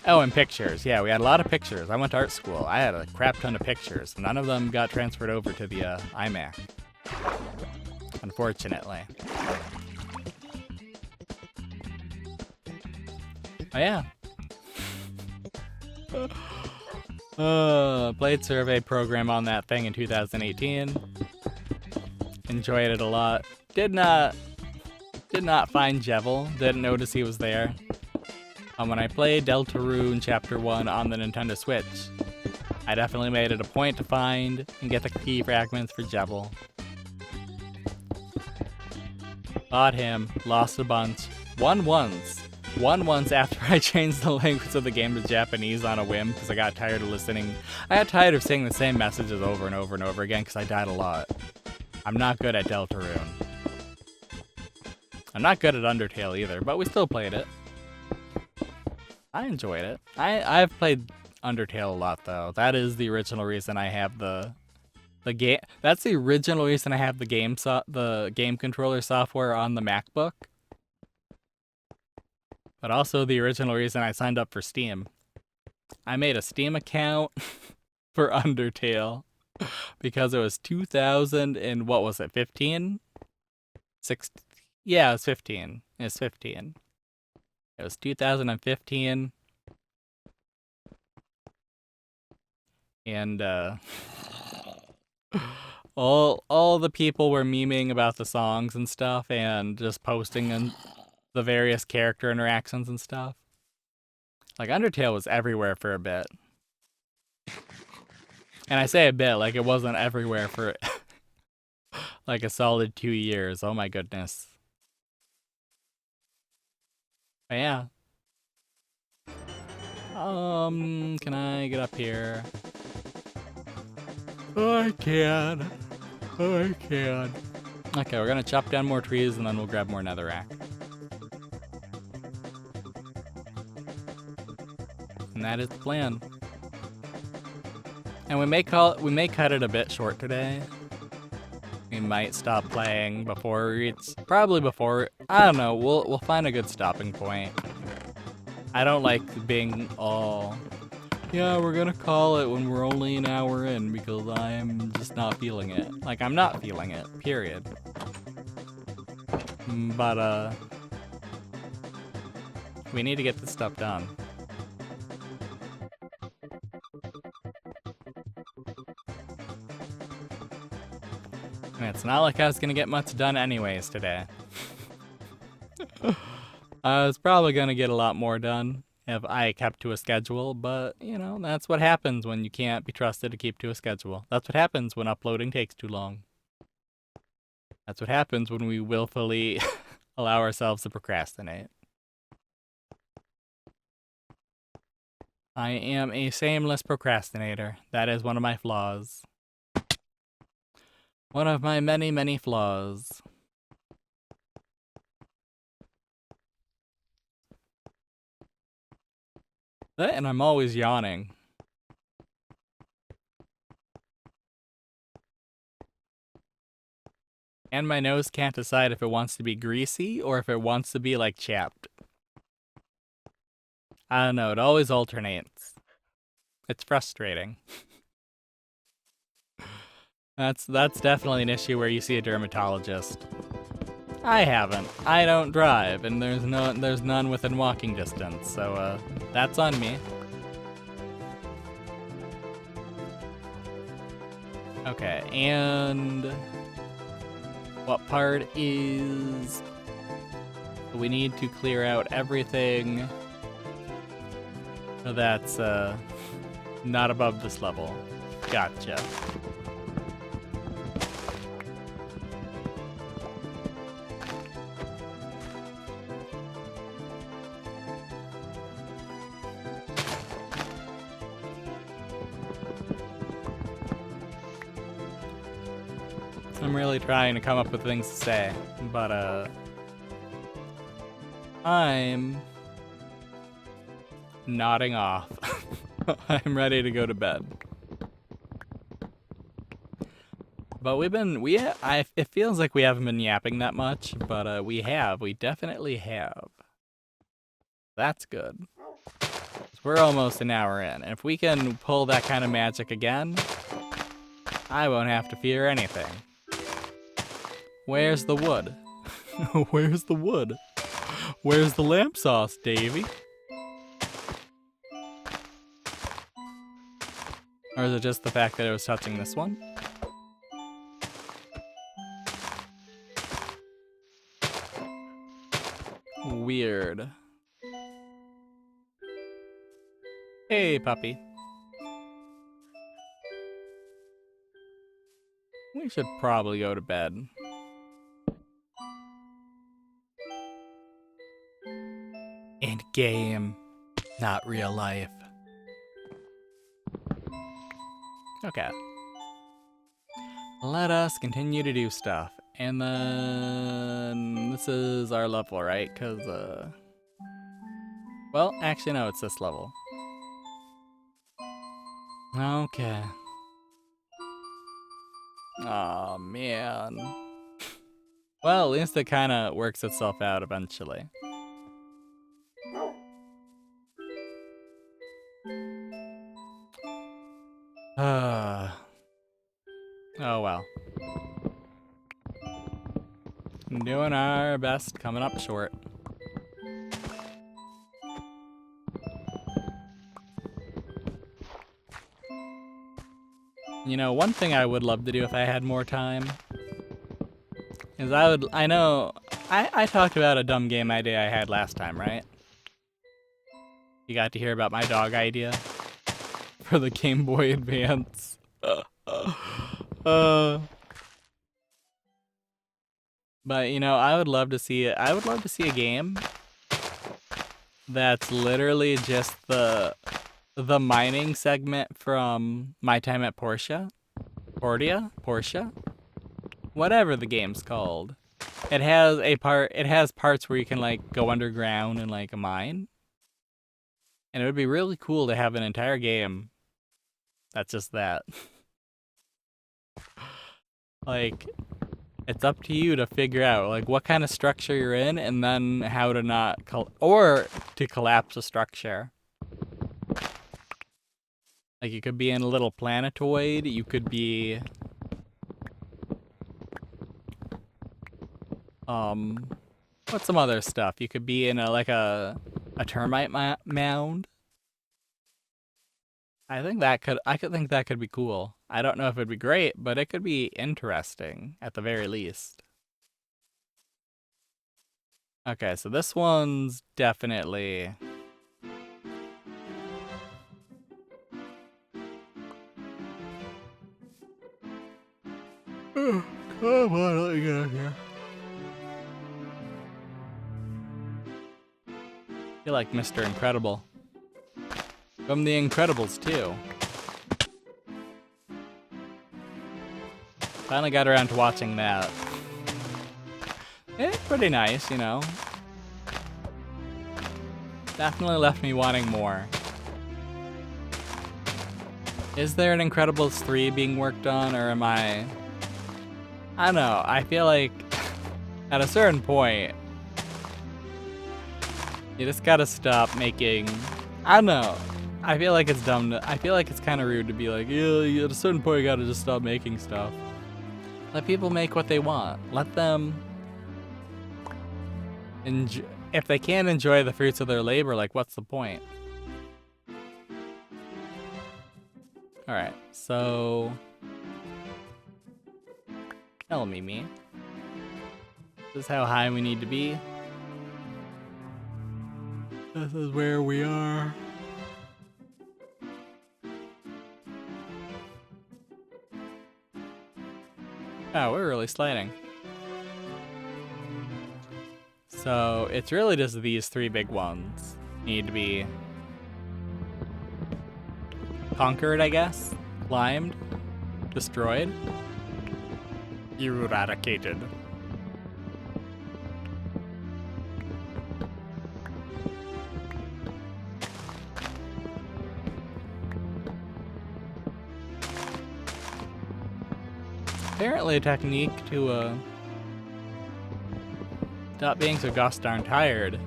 Oh, and pictures. Yeah, we had a lot of pictures. I went to art school. I had a crap ton of pictures. None of them got transferred over to the iMac, unfortunately. Oh yeah. Played survey program on that thing in 2018. Enjoyed it a lot. Did not find Jevil. Didn't notice he was there. When I played Deltarune Chapter 1 on the Nintendo Switch, I definitely made it a point to find and get the key fragments for Jevil. Fought him, lost a bunch, won once after I changed the language of the game to Japanese on a whim because I got tired of listening. I got tired of saying the same messages over and over and over again because I died a lot. I'm not good at Deltarune. I'm not good at Undertale either, but we still played it. I enjoyed it. I've played Undertale a lot though. That is the original reason I have the game. That's the original reason I have the game controller software on the MacBook. But also the original reason I signed up for Steam. I made a Steam account for Undertale because it was 2000 and what was it? 15? 16? Yeah, it was 15. It's 15. It was 2015. And all the people were memeing about the songs and stuff and just posting in the various character interactions and stuff. Like Undertale was everywhere for a bit. And I say a bit, like it wasn't everywhere for like a solid 2 years. Oh my goodness. But yeah. Can I get up here? I can. Okay, we're gonna chop down more trees and then we'll grab more netherrack. And that is the plan. And we may cut it a bit short today. We might stop playing before it's probably before, I don't know, we'll find a good stopping point. I don't like being all, yeah, we're gonna call it when we're only an hour in because I'm just not feeling it. Like, I'm not feeling it, period. But, we need to get this stuff done. And it's not like I was gonna get much done anyways today. I was probably gonna get a lot more done if I kept to a schedule, but, you know, that's what happens when you can't be trusted to keep to a schedule. That's what happens when uploading takes too long. That's what happens when we willfully allow ourselves to procrastinate. I am a shameless procrastinator. That is one of my flaws. One of my many, many flaws. And I'm always yawning. And my nose can't decide if it wants to be greasy or if it wants to be, like, chapped. I don't know, it always alternates. It's frustrating. That's definitely an issue where you see a dermatologist. I haven't. I don't drive, and there's none within walking distance, so that's on me. Okay, and what part is... We need to clear out everything that's not above this level. Gotcha. I'm really trying to come up with things to say, but I'm nodding off. I'm ready to go to bed. But it feels like we haven't been yapping that much, but we definitely have. That's good. We're almost an hour in, and if we can pull that kind of magic again, I won't have to fear anything. Where's the wood? Where's the wood? Where's the lamp sauce, Davy? Or is it just the fact that it was touching this one? Weird. Hey, puppy. We should probably go to bed. And game, not real life. Okay. Let us continue to do stuff. And then this is our level, right? Because, well, actually, no, it's this level. Okay. Oh man. Well, at least it kind of works itself out eventually. Oh well. Doing our best, coming up short. You know, one thing I would love to do if I had more time is I talked about a dumb game idea I had last time, right? You got to hear about my dog idea for the Game Boy Advance. But you know, I would love to see a game that's literally just the mining segment from My Time at Portia, whatever the game's called. It has parts where you can like go underground and like mine. And it would be really cool to have an entire game that's just that. Like, it's up to you to figure out like what kind of structure you're in and then how to not or to collapse a structure. Like you could be in a little planetoid, you could be what's some other stuff? You could be in a termite mound. I think that could be cool. I don't know if it'd be great, but it could be interesting at the very least. Okay, so this one's definitely come on, let me get in here. I feel like Mr. Incredible. From The Incredibles, too. Finally got around to watching that. It's pretty nice, you know. Definitely left me wanting more. Is there an Incredibles 3 being worked on, or am I don't know, I feel like at a certain point, you just gotta stop making, I don't know, I feel like it's dumb I feel like it's kind of rude to be like, yeah, at a certain point you gotta just stop making stuff. Let people make what they want. Let them if they can't enjoy the fruits of their labor, like, what's the point? Alright, so... Tell me. This is how high we need to be. This is where we are. Oh, we're really sliding. So, it's really just these three big ones need to be conquered, I guess? Climbed? Destroyed? Eradicated. Apparently a technique to stop being so gosh darn tired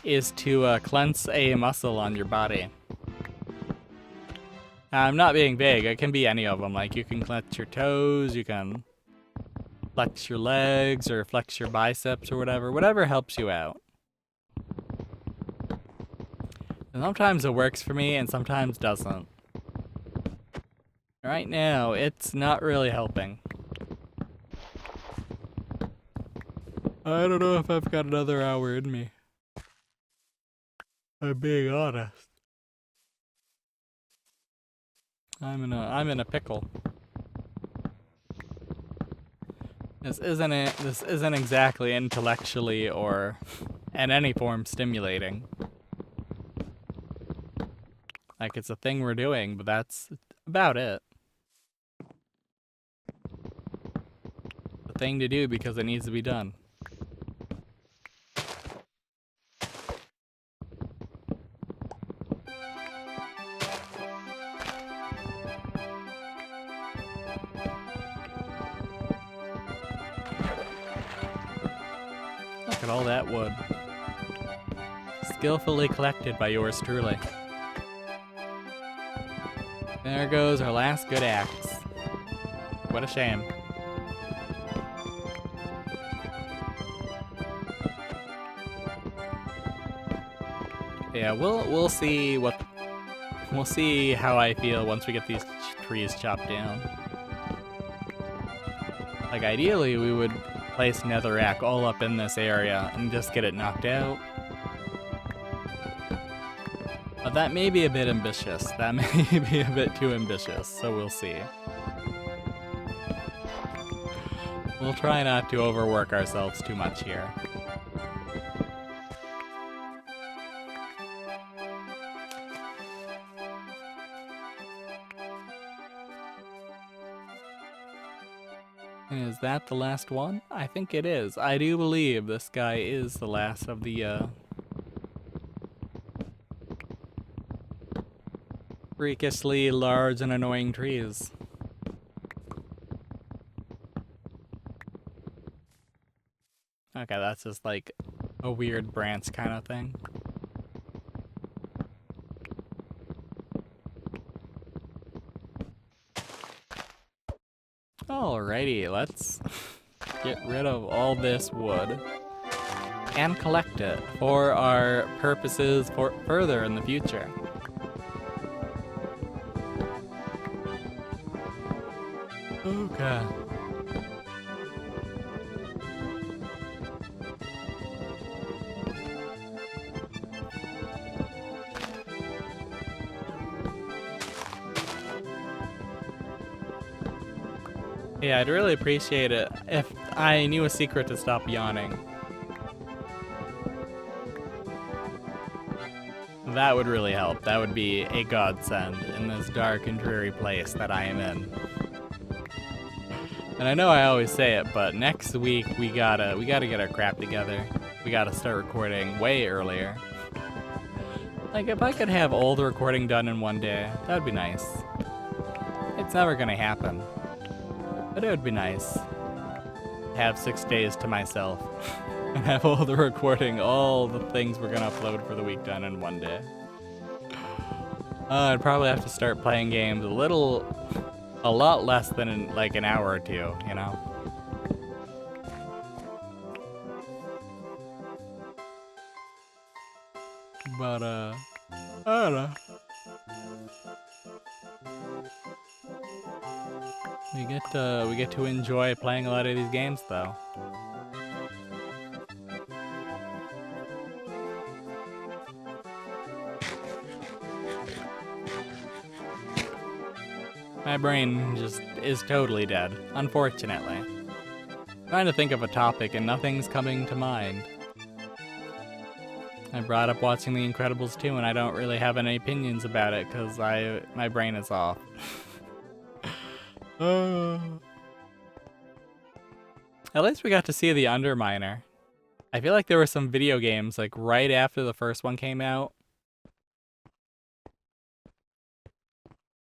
is to cleanse a muscle on your body. Now, I'm not being vague, it can be any of them. Like, you can clench your toes, you can flex your legs, or flex your biceps, or whatever helps you out. And sometimes it works for me, and sometimes doesn't. Right now, it's not really helping. I don't know if I've got another hour in me. I'm being honest. I'm in a pickle. This isn't exactly intellectually or in any form stimulating. Like, it's a thing we're doing, but that's about it. The thing to do because it needs to be done. Look at all that wood. Skillfully collected by yours truly. There goes our last good axe. What a shame. Yeah, we'll see how I feel once we get these trees chopped down. Like, ideally we would place netherrack all up in this area and just get it knocked out. But that may be a bit ambitious. That may be a bit too ambitious, so we'll see. We'll try not to overwork ourselves too much here. Is that the last one? I think it is. I do believe this guy is the last of the, freakishly large and annoying trees. Okay, that's just like a weird branch kind of thing. Alrighty, let's get rid of all this wood and collect it for our purposes for further in the future. Okay. Yeah, I'd really appreciate it if I knew a secret to stop yawning. That would really help. That would be a godsend in this dark and dreary place that I am in. And I know I always say it, but next week we gotta get our crap together. We gotta start recording way earlier. Like, if I could have all the recording done in one day, that'd be nice. It's never gonna happen. But it would be nice to have 6 days to myself and have all the recording, all the things we're gonna upload for the week done in one day. I'd probably have to start playing games a lot less than in like an hour or two, you know? But I don't know. We get to enjoy playing a lot of these games though. My brain just is totally dead, unfortunately. Trying to think of a topic and nothing's coming to mind. I brought up watching The Incredibles 2 and I don't really have any opinions about it because my brain is off. At least we got to see the Underminer. I feel like there were some video games like right after the first one came out.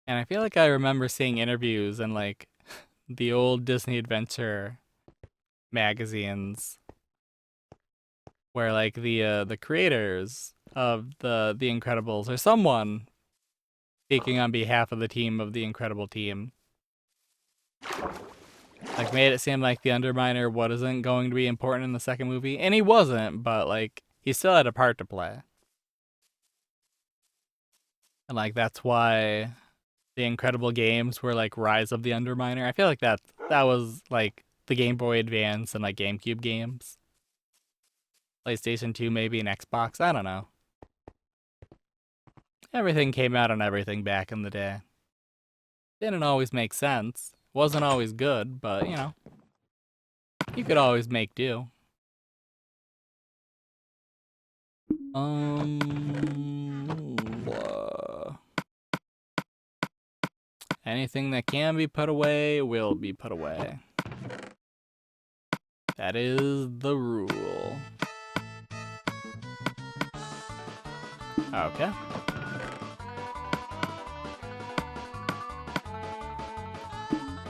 And I feel like I remember seeing interviews in like the old Disney Adventure magazines where like the creators of the Incredibles or someone speaking on behalf of the team of the Incredible Team like made it seem like the Underminer wasn't going to be important in the second movie, and he wasn't, but like he still had a part to play. And like that's why the Incredible games were like Rise of the Underminer. I feel like that was like the Game Boy Advance and like GameCube games. PlayStation 2 maybe, and Xbox, I don't know. Everything came out on everything back in the day. Didn't always make sense. Wasn't always good, but you know, you could always make do. Anything that can be put away will be put away. That is the rule. Okay.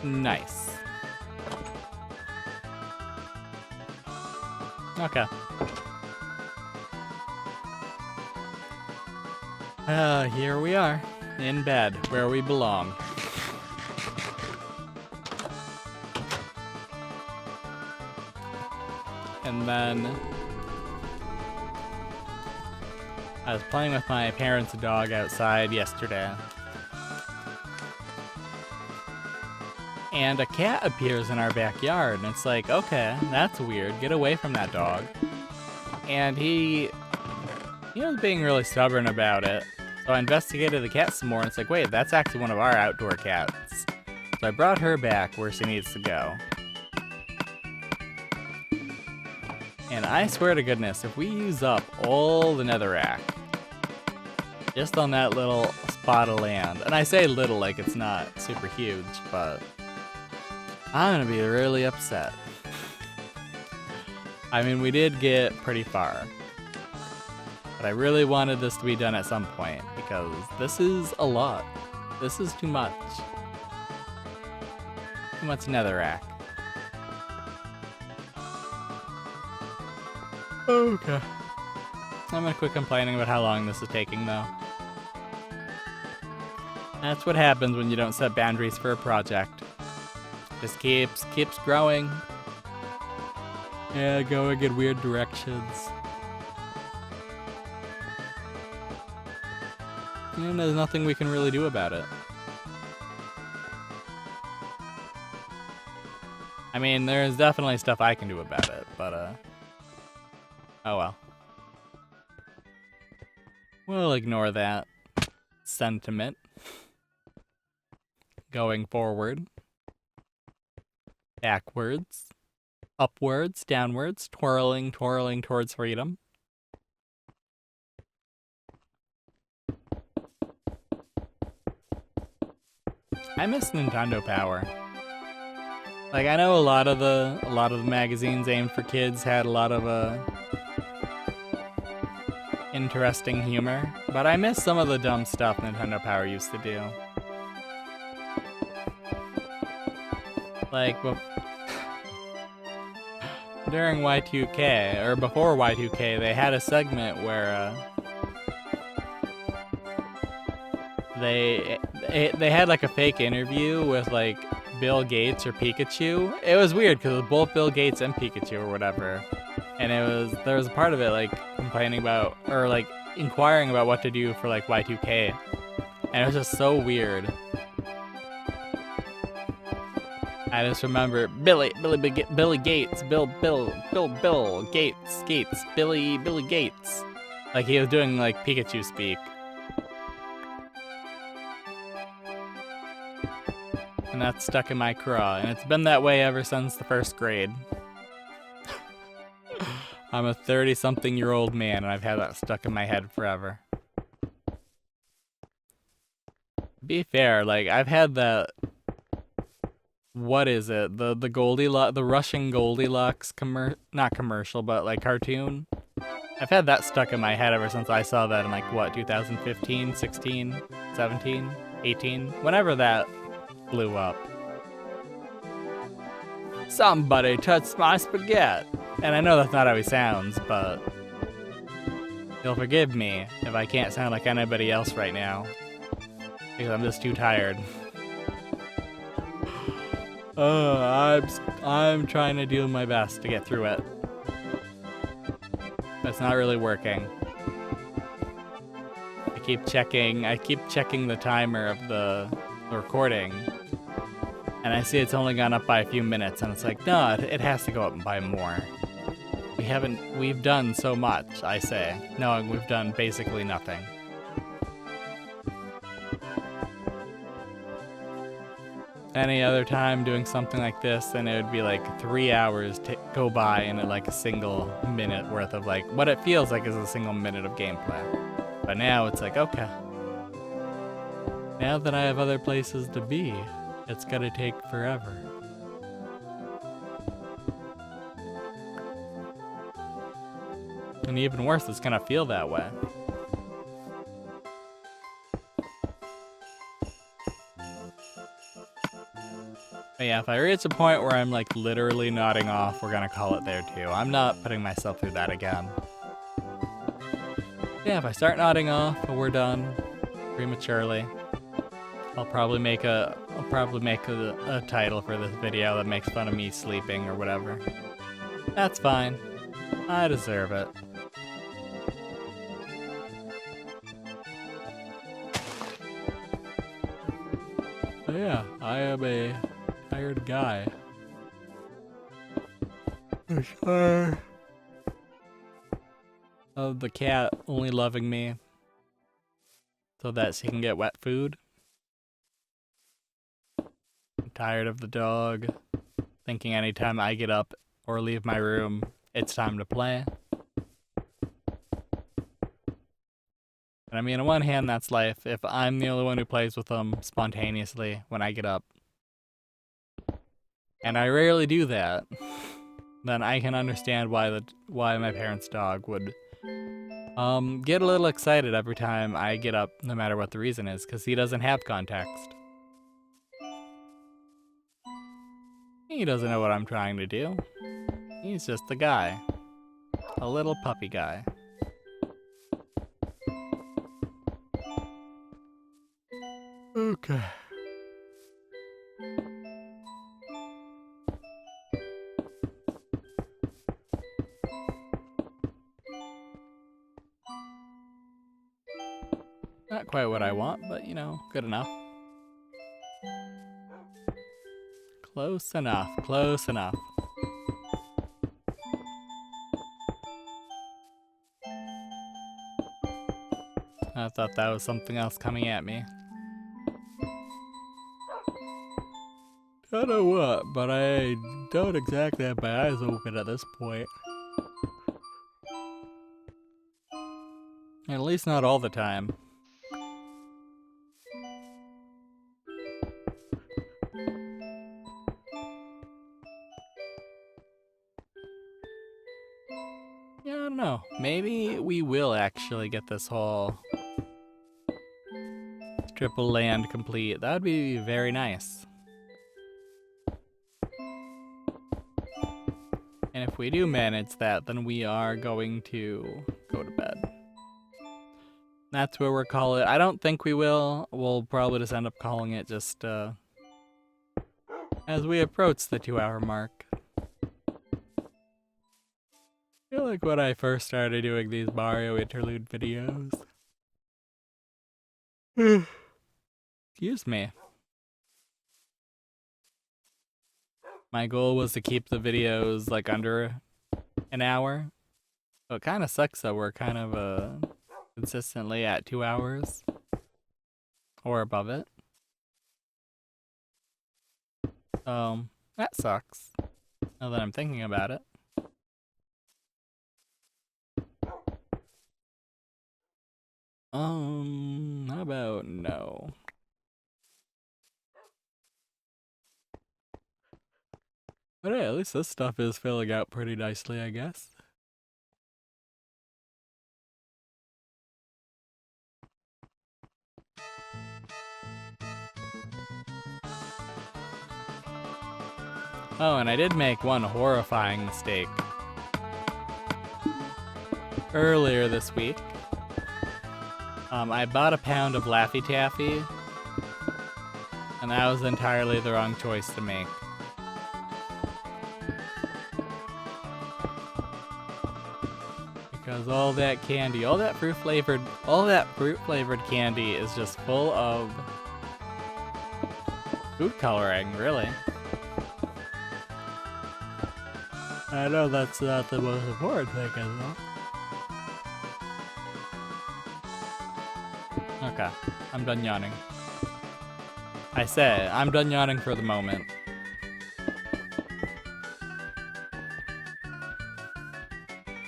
Nice. Okay. Here we are, in bed, where we belong. And then I was playing with my parents' dog outside yesterday. And a cat appears in our backyard, and it's like, okay, that's weird. Get away from that dog. And he was being really stubborn about it. So I investigated the cat some more, and it's like, wait, that's actually one of our outdoor cats. So I brought her back where she needs to go. And I swear to goodness, if we use up all the netherrack, just on that little spot of land, and I say little like it's not super huge, but I'm gonna be really upset. I mean, we did get pretty far, but I really wanted this to be done at some point because this is a lot. This is too much. Too much netherrack. Okay. I'm gonna quit complaining about how long this is taking though. That's what happens when you don't set boundaries for a project. Just keeps growing. Yeah, going in weird directions. And there's nothing we can really do about it. I mean, there's definitely stuff I can do about it, but oh well. We'll ignore that sentiment. Going forward. Backwards. Upwards, downwards, twirling towards freedom. I miss Nintendo Power. Like, I know a lot of the magazines aimed for kids had a lot of interesting humor, but I miss some of the dumb stuff Nintendo Power used to do. Like, during Y2K, or before Y2K, they had a segment where they had like a fake interview with like Bill Gates or Pikachu. It was weird because it was both Bill Gates and Pikachu or whatever. And there was a part of it like complaining about, or like inquiring about what to do for like Y2K. And it was just so weird. I just remember Billy Gates, Bill Gates, Billy Gates. Like he was doing like Pikachu speak. And that's stuck in my craw, and it's been that way ever since the first grade. I'm a 30-something-year-old man, and I've had that stuck in my head forever. Be fair, like I've had that. What is it? The Goldilocks, the Russian Goldilocks not commercial, but like cartoon. I've had that stuck in my head ever since I saw that in like what, 2015, 16, 17, 18, whenever that blew up. Somebody touched my spaghetti. And I know that's not how he sounds, but you'll forgive me if I can't sound like anybody else right now, because I'm just too tired. I'm trying to do my best to get through it. But it's not really working. I keep checking the timer of the recording, and I see it's only gone up by a few minutes, and it's like, no, it has to go up by more. We've done so much, I say, knowing we've done basically nothing. Any other time doing something like this, and it would be like 3 hours to go by in like a single minute worth of like what it feels like is a single minute of gameplay. But now it's like, okay, now that I have other places to be, it's gonna take forever. And even worse, it's gonna feel that way. But yeah, if I reach a point where I'm like literally nodding off, we're gonna call it there too. I'm not putting myself through that again. Yeah, if I start nodding off and we're done prematurely, I'll probably make a title for this video that makes fun of me sleeping or whatever. That's fine. I deserve it. But yeah, I am a tired guy. For sure. Of the cat only loving me so that she can get wet food. I'm tired of the dog thinking anytime I get up or leave my room, it's time to play. And I mean, on one hand, that's life. If I'm the only one who plays with them spontaneously when I get up, and I rarely do that, then I can understand why my parents' dog would get a little excited every time I get up, no matter what the reason is, because he doesn't have context. He doesn't know what I'm trying to do. He's just a guy. A little puppy guy. Okay. Not quite what I want, but you know, good enough. Close enough, close enough. I thought that was something else coming at me. Don't know what, but I don't exactly have my eyes open at this point. At least not all the time. Yeah, I don't know. Maybe we will actually get this whole triple land complete. That would be very nice. And if we do manage that, then we are going to go to bed. That's where we'll call it. I don't think we will. We'll probably just end up calling it just as we approach the 2-hour mark. I feel like when I first started doing these Mario Interlude videos. Excuse me. My goal was to keep the videos like under an hour. So it kind of sucks that we're kind of consistently at 2 hours or above it. That sucks. Now that I'm thinking about it. How about no? But hey, at least this stuff is filling out pretty nicely, I guess. Oh, and I did make one horrifying mistake. Earlier this week, I bought a pound of Laffy Taffy, and that was entirely the wrong choice to make. Because all that candy, all that fruit flavored candy is just full of food coloring, really. I know that's not the most important thing, is it? Okay, I'm done yawning. I say, I'm done yawning for the moment.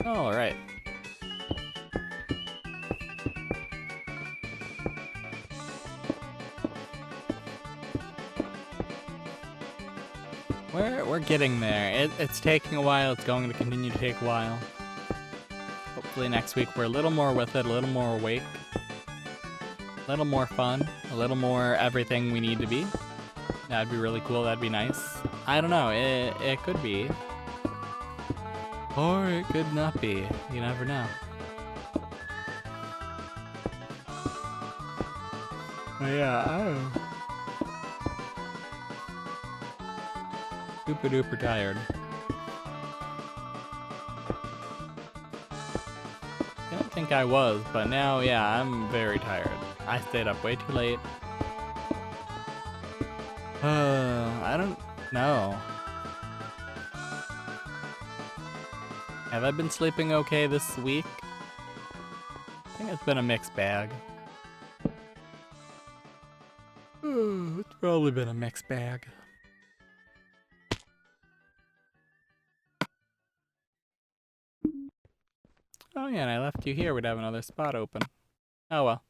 Alright. We're getting there. It's taking a while. It's going to continue to take a while. Hopefully next week we're a little more with it, a little more awake, a little more fun, a little more everything we need to be. That'd be really cool. That'd be nice. I don't know. It could be. Or it could not be. You never know. But yeah, I don't know. Super duper tired. I don't think I was, but now, yeah, I'm very tired. I stayed up way too late. I don't know. Have I been sleeping okay this week? I think it's been a mixed bag. It's probably been a mixed bag. Oh yeah, and I left you here. We'd have another spot open. Oh well.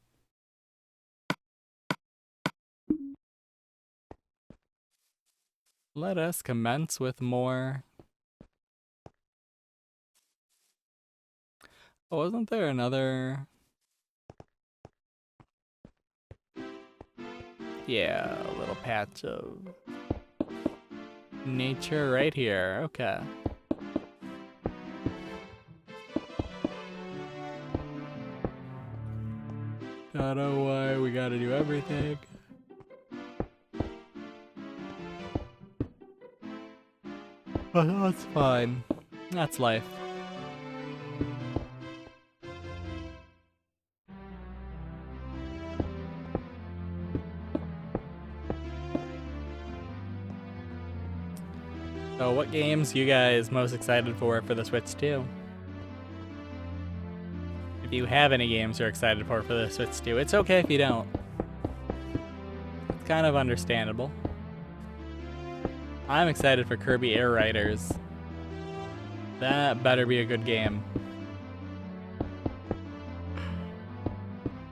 Let us commence with more. Oh, wasn't there another? Yeah, a little patch of nature right here. Okay. Don't know why we gotta do everything. But that's fine. That's life. So what games you guys most excited for the Switch 2? If you have any games you're excited for the Switch 2, it's okay if you don't. It's kind of understandable. I'm excited for Kirby Air Riders. That better be a good game.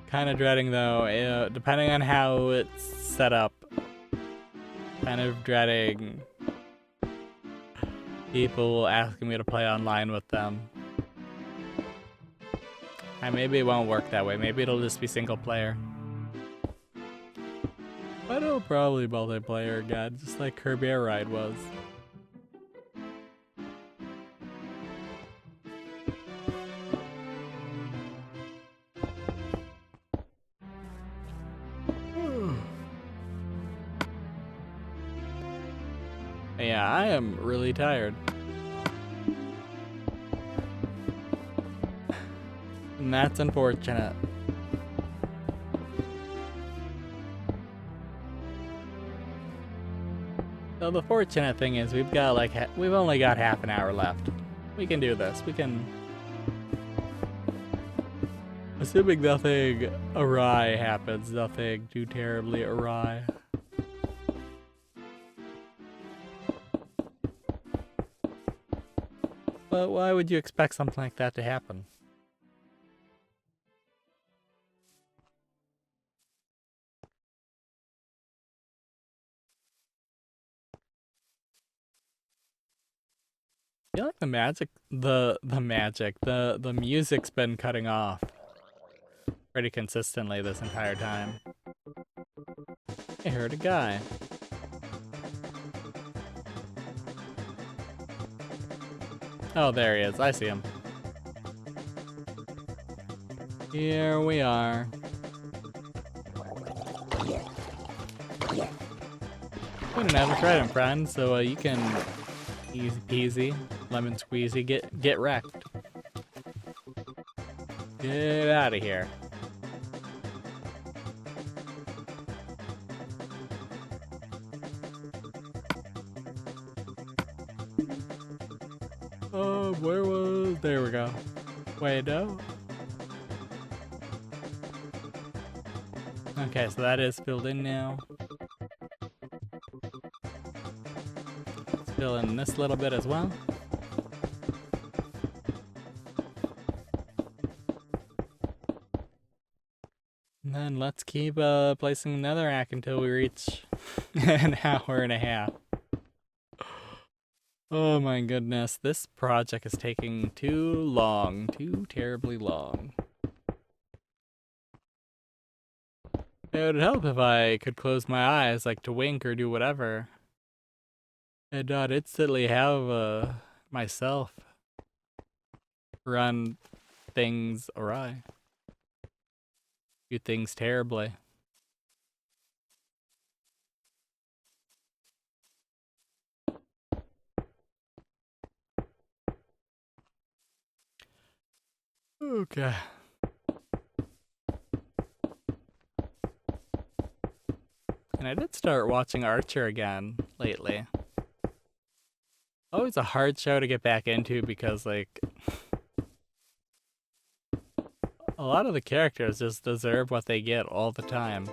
Kind of dreading though, depending on how it's set up. Kind of dreading people asking me to play online with them. And maybe it won't work that way. Maybe it'll just be single player. But it'll probably be multiplayer again, just like Kirby Air Ride was. Yeah, I am really tired. And that's unfortunate. So the fortunate thing is we've got like we've only got half an hour left. We can do this. We can. Assuming nothing awry happens, nothing too terribly awry. But why would you expect something like that to happen? I feel like the music's been cutting off pretty consistently this entire time. I heard a guy. Oh, there he is. I see him. Here we are. We don't have a credit, friend, so you can easy peasy, lemon squeezy, get wrecked. Get out of here. Oh, where was... There we go. Wait, no. Okay, so that is filled in now. Let's fill in this little bit as well. And then let's keep placing the netherrack until we reach an hour and a half. Oh my goodness, this project is taking too long, too terribly long. It would help if I could close my eyes, like to wink or do whatever, and not instantly have myself run things awry, do things terribly. Okay. And I did start watching Archer again lately. Always a hard show to get back into because, like, a lot of the characters just deserve what they get all the time.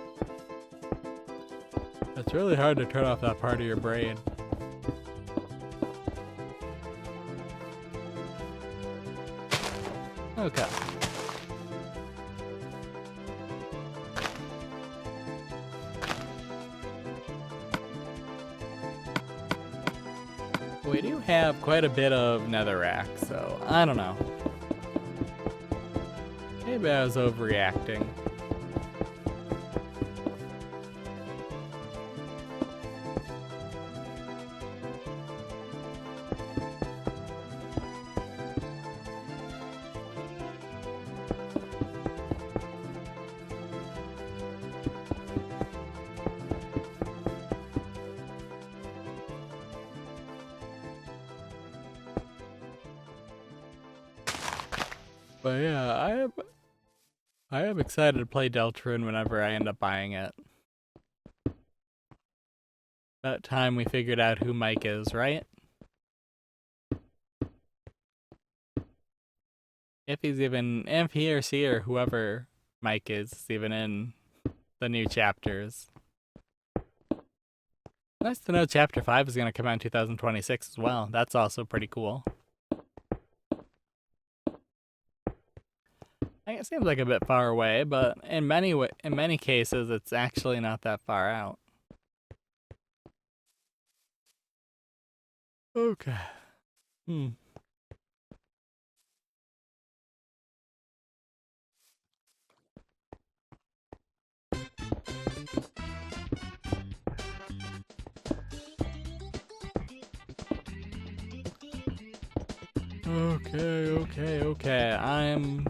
It's really hard to turn off that part of your brain. Okay. We do have quite a bit of netherrack, so I don't know. Maybe I was overreacting. But yeah, I am excited to play Deltarune whenever I end up buying it. About time we figured out who Mike is, right? If he or she or whoever Mike is even in the new chapters. Nice to know Chapter 5 is going to come out in 2026 as well. That's also pretty cool. It seems like a bit far away, but in many cases, it's actually not that far out. Okay. Okay. I'm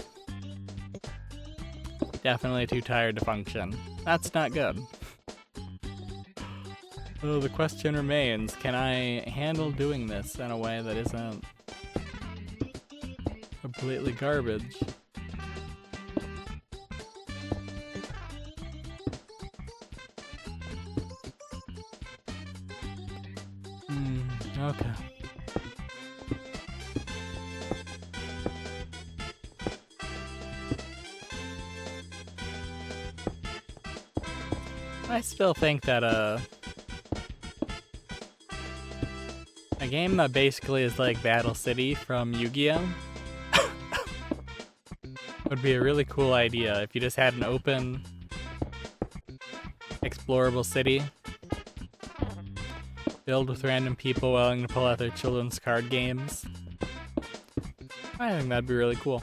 definitely too tired to function. That's not good. So the question remains, can I handle doing this in a way that isn't completely garbage? I still think that a game that basically is like Battle City from Yu-Gi-Oh! Would be a really cool idea if you just had an open, explorable city filled with random people willing to pull out their children's card games. I think that'd be really cool.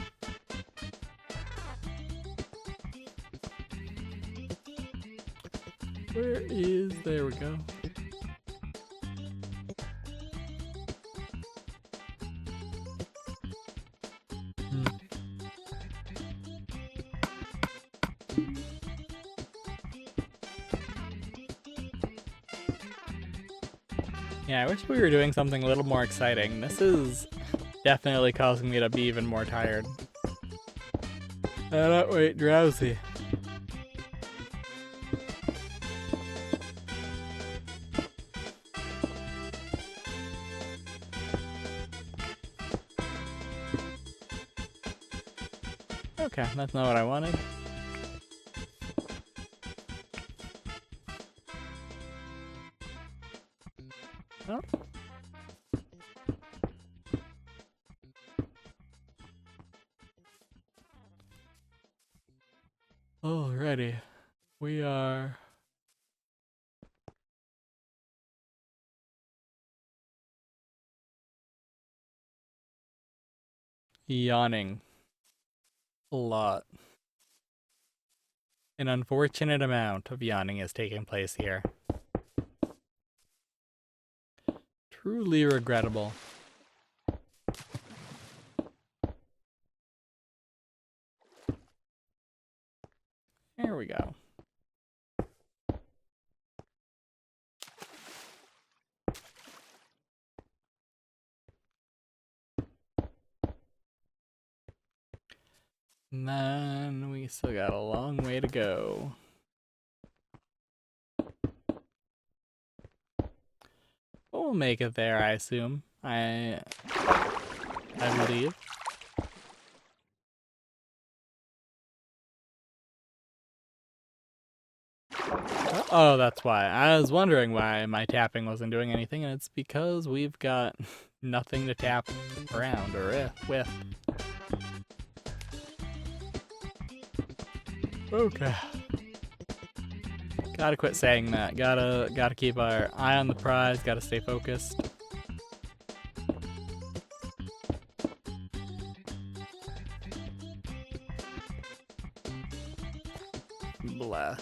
Where is... there we go. Yeah, I wish we were doing something a little more exciting. This is definitely causing me to be even more tired. Wait, drowsy. Okay, that's not what I wanted. Oh. Alrighty. We are... yawning. A lot. An unfortunate amount of yawning is taking place here. Truly regrettable. There we go. And then we still got a long way to go. We'll make it there, I assume. I believe. Oh, that's why. I was wondering why my tapping wasn't doing anything, and it's because we've got nothing to tap around or with. Okay. Gotta quit saying that. Gotta keep our eye on the prize. Gotta stay focused. Blah.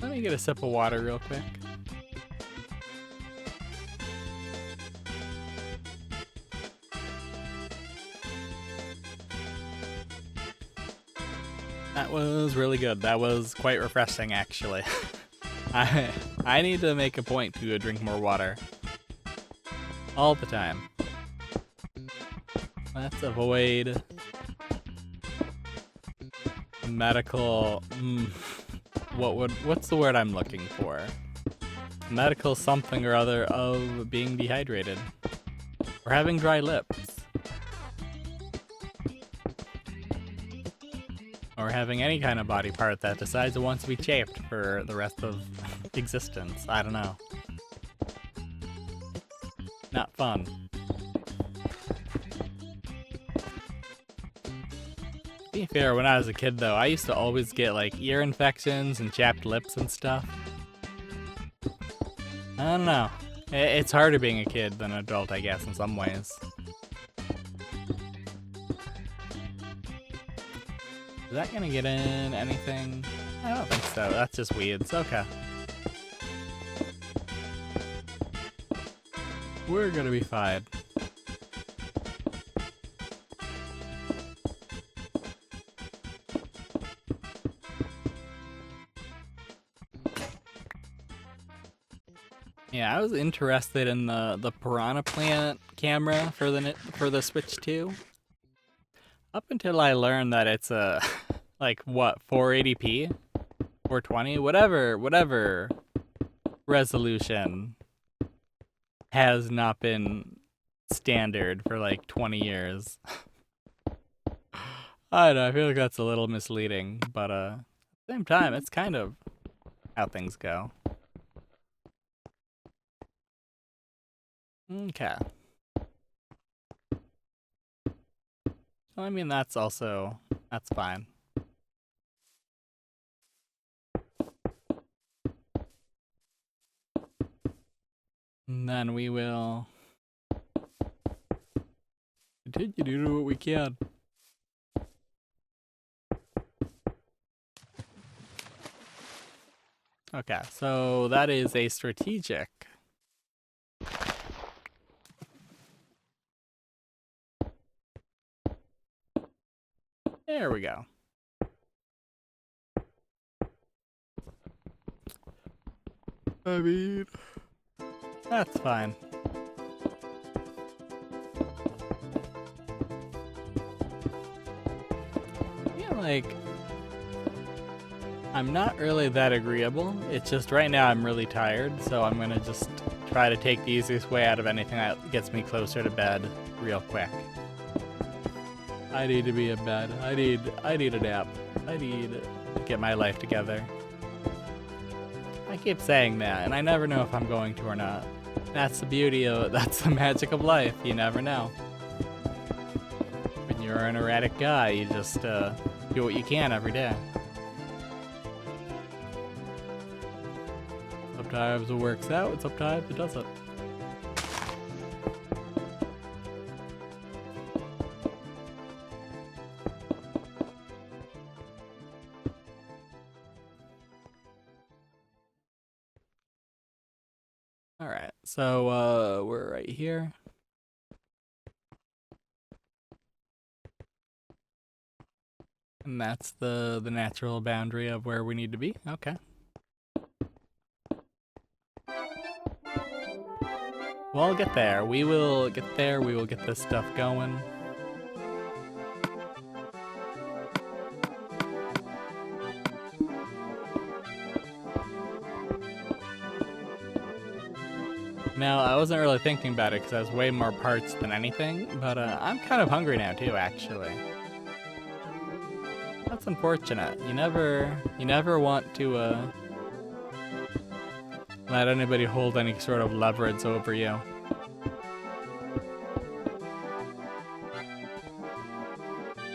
Let me get a sip of water real quick. That was really good. That was quite refreshing, actually. I need to make a point to drink more water. All the time. Let's avoid medical... what's the word I'm looking for? Medical something or other of being dehydrated. Or having dry lips. Or having any kind of body part that decides it wants to be chafed for the rest of existence. I don't know. Not fun. To be fair, when I was a kid though, I used to always get like ear infections and chapped lips and stuff. I don't know. It's harder being a kid than an adult, I guess, in some ways. Is that gonna get in anything? I don't think so. That's just weeds. Okay. We're gonna be fine. Yeah, I was interested in the Piranha Plant camera for the Switch 2. Up until I learned that it's a like what, 480p, 420, whatever resolution has not been standard for like 20 years. I don't know, I feel like that's a little misleading, but at the same time, it's kind of how things go. Okay. Well, I mean, that's fine. And then we will continue to do what we can. Okay, so that is a strategic. There we go. I mean, that's fine. I feel like I'm not really that agreeable. It's just right now I'm really tired, so I'm gonna just try to take the easiest way out of anything that gets me closer to bed real quick. I need to be in bed. I need a nap. I need to get my life together. I keep saying that, and I never know if I'm going to or not. That's the that's the magic of life. You never know. When you're an erratic guy, you just do what you can every day. Sometimes it works out, and sometimes it doesn't. Alright, so we're right here. And that's the natural boundary of where we need to be. Okay. We'll get there. We will get there. We will get this stuff going. Now, I wasn't really thinking about it because I was way more parts than anything, but I'm kind of hungry now too, actually. That's unfortunate. You never want to let anybody hold any sort of leverage over you.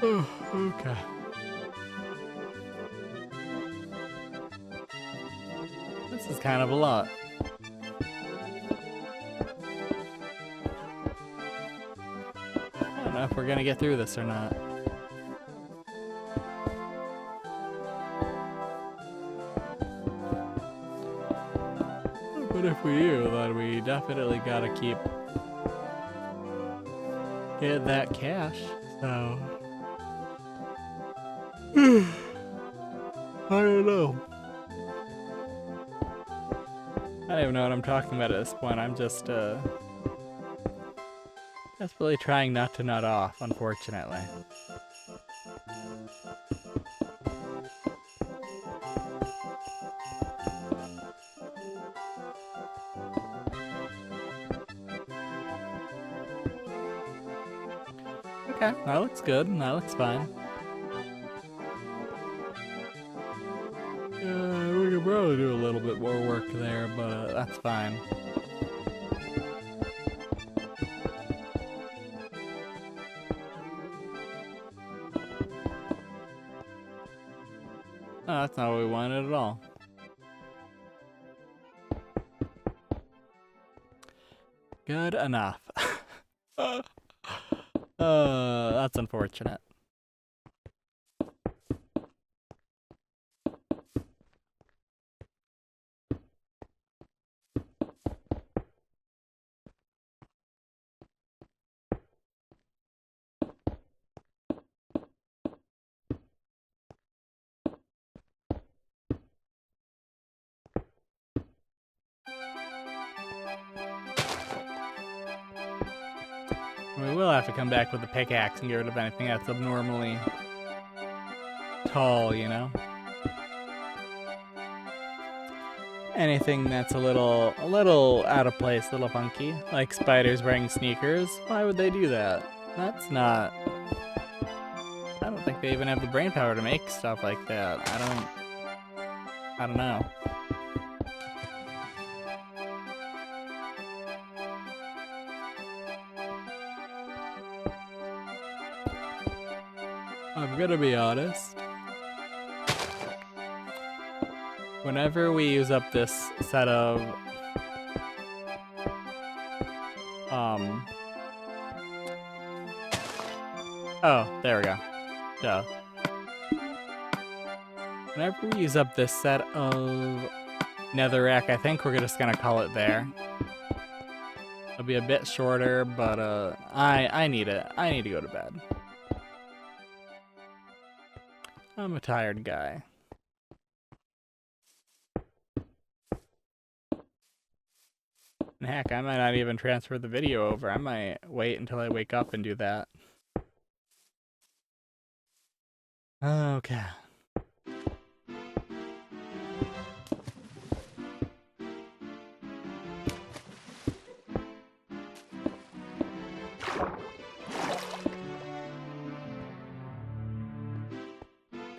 Oh, okay. This is kind of a lot. I don't know if we're gonna get through this or not. But if we do, then we definitely gotta keep getting that cash, so... I don't know. I don't even know what I'm talking about at this point. I'm just really trying not to nut off, unfortunately. Okay, that looks good. That looks fine. We could probably do a little bit more work there, but that's fine. Oh, that's not what we wanted at all. Good enough. That's unfortunate. We will have to come back with a pickaxe and get rid of anything that's abnormally tall, you know? anything that's a little out of place, a little funky, like spiders wearing sneakers. Why would they do that? That's not. I don't think they even have the brain power to make stuff like that. I don't know. I'm gonna be honest. Whenever we use up this set of oh, there we go. Duh. Whenever we use up this set of netherrack, I think we're just gonna call it there. It'll be a bit shorter, but I need it. I need to go to bed. I'm a tired guy. And heck, I might not even transfer the video over. I might wait until I wake up and do that. Okay.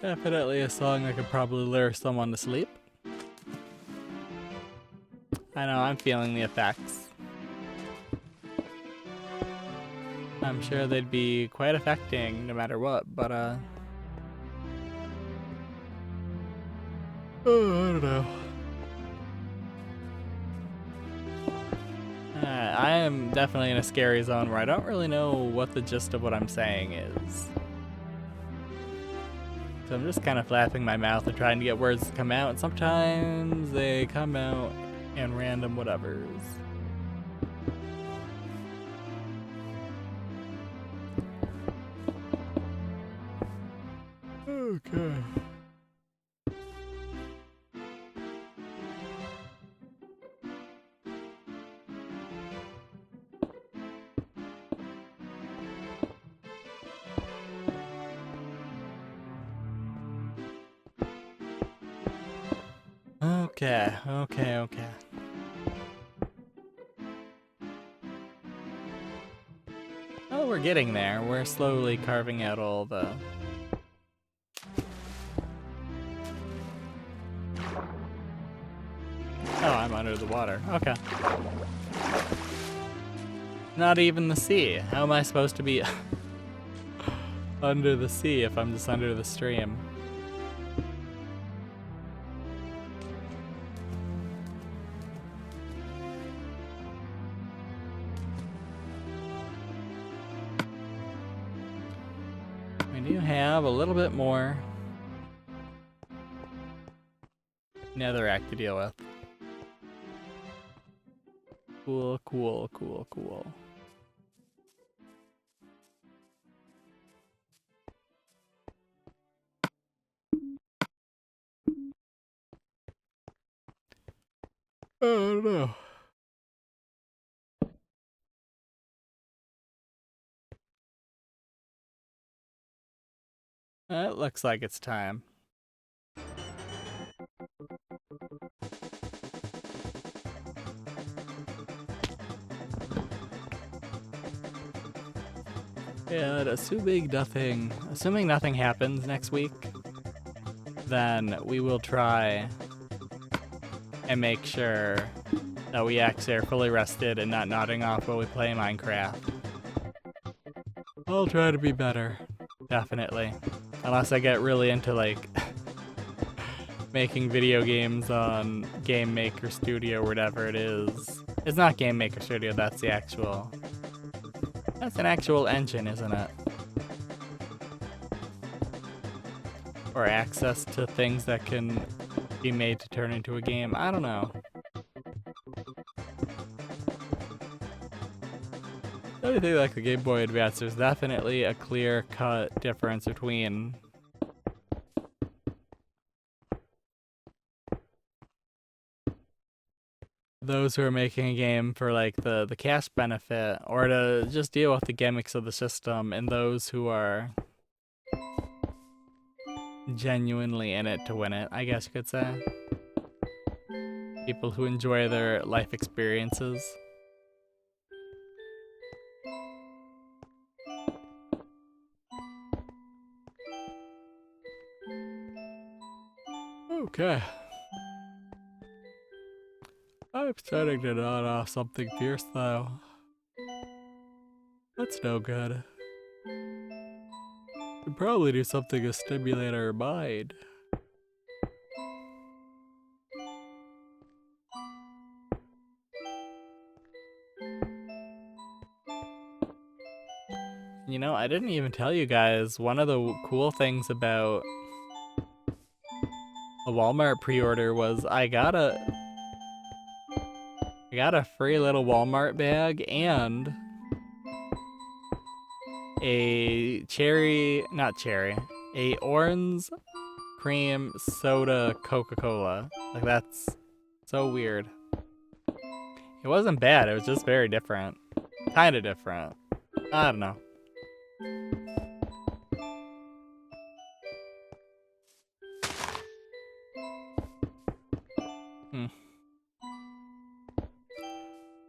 Definitely a song that could probably lure someone to sleep. I know, I'm feeling the effects. I'm sure they'd be quite affecting no matter what, but oh, I don't know. I am definitely in a scary zone where I don't really know what the gist of what I'm saying is. So I'm just kind of flapping my mouth and trying to get words to come out, and sometimes they come out in random whatevers. Okay. Okay. Oh, we're getting there. We're slowly carving out all the... Oh, I'm under the water. Okay. Not even the sea. How am I supposed to be under the sea if I'm just under the stream? We do have a little bit more netherrack to deal with. Cool. Oh no. It looks like it's time. Yeah, assuming nothing happens next week, then we will try and make sure that we actually are fully rested and not nodding off while we play Minecraft. I'll try to be better, definitely. Unless I get really into like making video games on Game Maker Studio or whatever it is. It's not Game Maker Studio, that's an actual engine, isn't it? Or access to things that can be made to turn into a game. I don't know. I think like the Game Boy Advance, there's definitely a clear-cut difference between those who are making a game for like the cash benefit or to just deal with the gimmicks of the system and those who are genuinely in it to win it, I guess you could say. People who enjoy their life experiences. Okay. I'm starting to nod off something fierce though. That's no good. We'd probably do something to stimulate our mind. You know, I didn't even tell you guys, one of the cool things about a Walmart pre-order was I got a free little Walmart bag and a a orange cream soda Coca-Cola. Like, that's so weird. It wasn't bad, it was just very different. Kinda different. I don't know.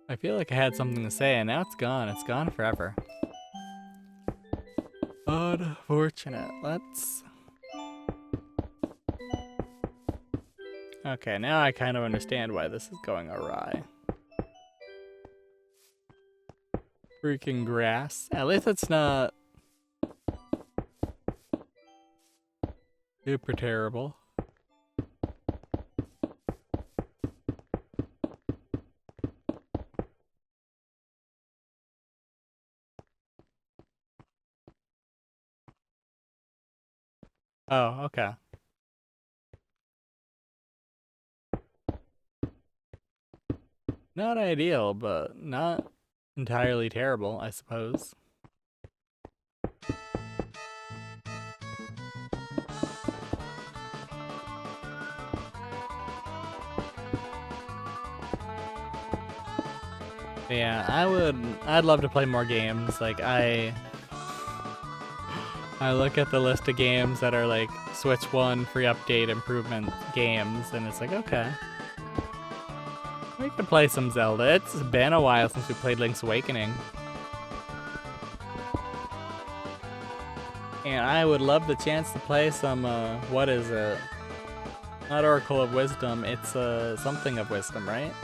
I feel like I had something to say and now it's gone. It's gone forever. Unfortunate. Let's... Okay, now I kind of understand why this is going awry. Freaking grass. At least it's not super terrible. Oh, okay. Not ideal, but not entirely terrible, I suppose. Yeah, I'd love to play more games. Like, I look at the list of games that are like Switch 1 free update improvement games, and it's like, okay. We could play some Zelda. It's been a while since we played Link's Awakening. And I would love the chance to play some, what is it? Not Oracle of Wisdom, it's, something of Wisdom, right?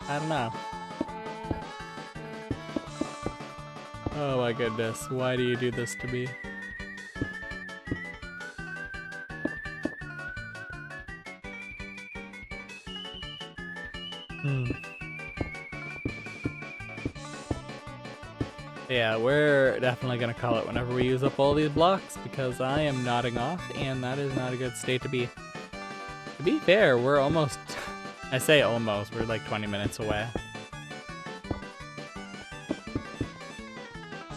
I don't know. Oh my goodness, why do you do this to me? Yeah, we're definitely gonna call it whenever we use up all these blocks because I am nodding off and that is not a good state to be. To be fair, we're almost, I say almost, we're like 20 minutes away.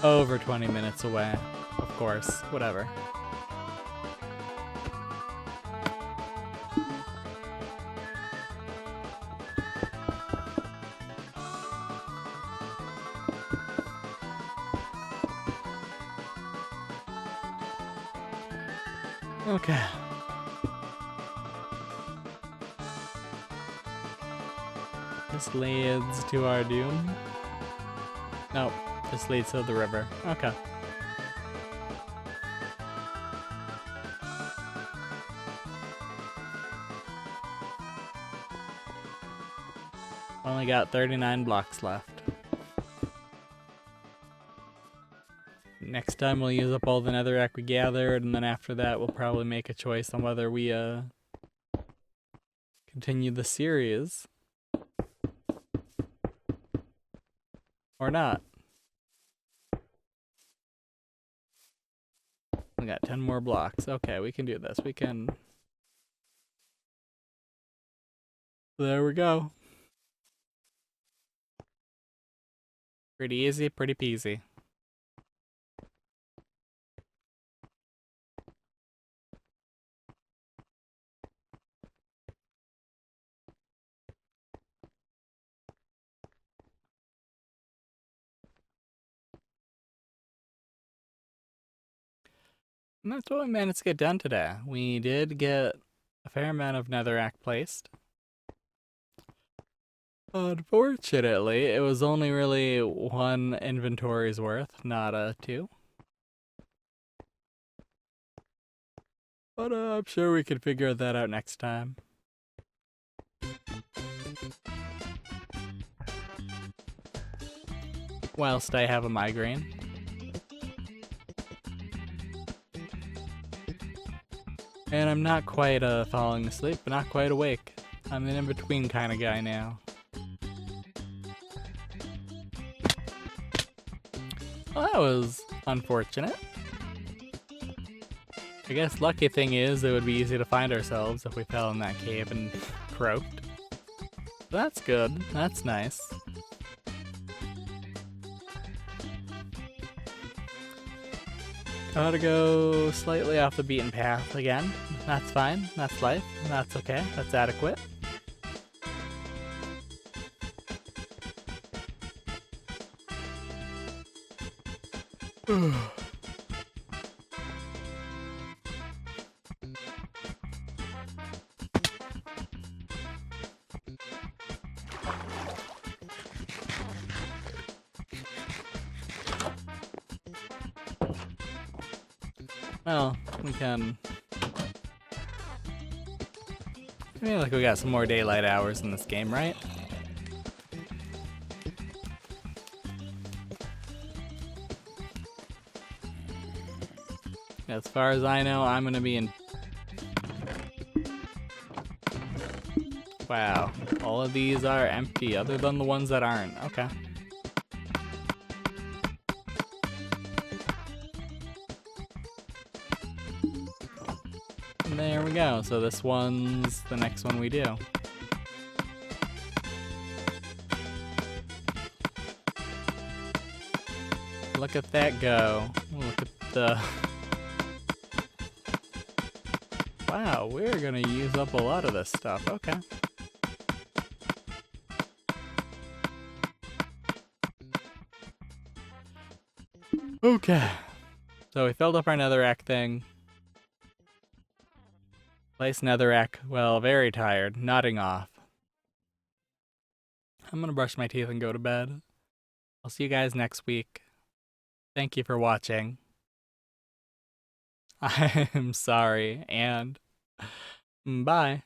Over 20 minutes away, of course, whatever. Okay. This leads to our doom. Nope, this leads to the river. Okay. Only got 39 blocks left. Next time we'll use up all the netherrack we gathered, and then after that we'll probably make a choice on whether we continue the series or not. We got 10 more blocks. Okay, we can do this. We can... There we go. Pretty easy, pretty peasy. And that's what we managed to get done today. We did get a fair amount of netherrack placed. Unfortunately, it was only really one inventory's worth, not two. But I'm sure we can figure that out next time. Whilst I have a migraine. And I'm not quite falling asleep, but not quite awake. I'm an in-between kind of guy now. Well, that was unfortunate. I guess lucky thing is it would be easy to find ourselves if we fell in that cave and croaked. That's good. That's nice. Gotta go slightly off the beaten path again. That's fine. That's life. That's okay. That's adequate. Well, we can... I feel like we got some more daylight hours in this game, right? As far as I know, I'm gonna be in... Wow, all of these are empty other than the ones that aren't. Okay. And there we go. So this one's the next one we do. Look at that go. Look at the... Wow, we're gonna use up a lot of this stuff. Okay. Okay. So we filled up our netherrack thing. Place netherrack, well, very tired, nodding off. I'm gonna brush my teeth and go to bed. I'll see you guys next week. Thank you for watching. I'm sorry, and bye.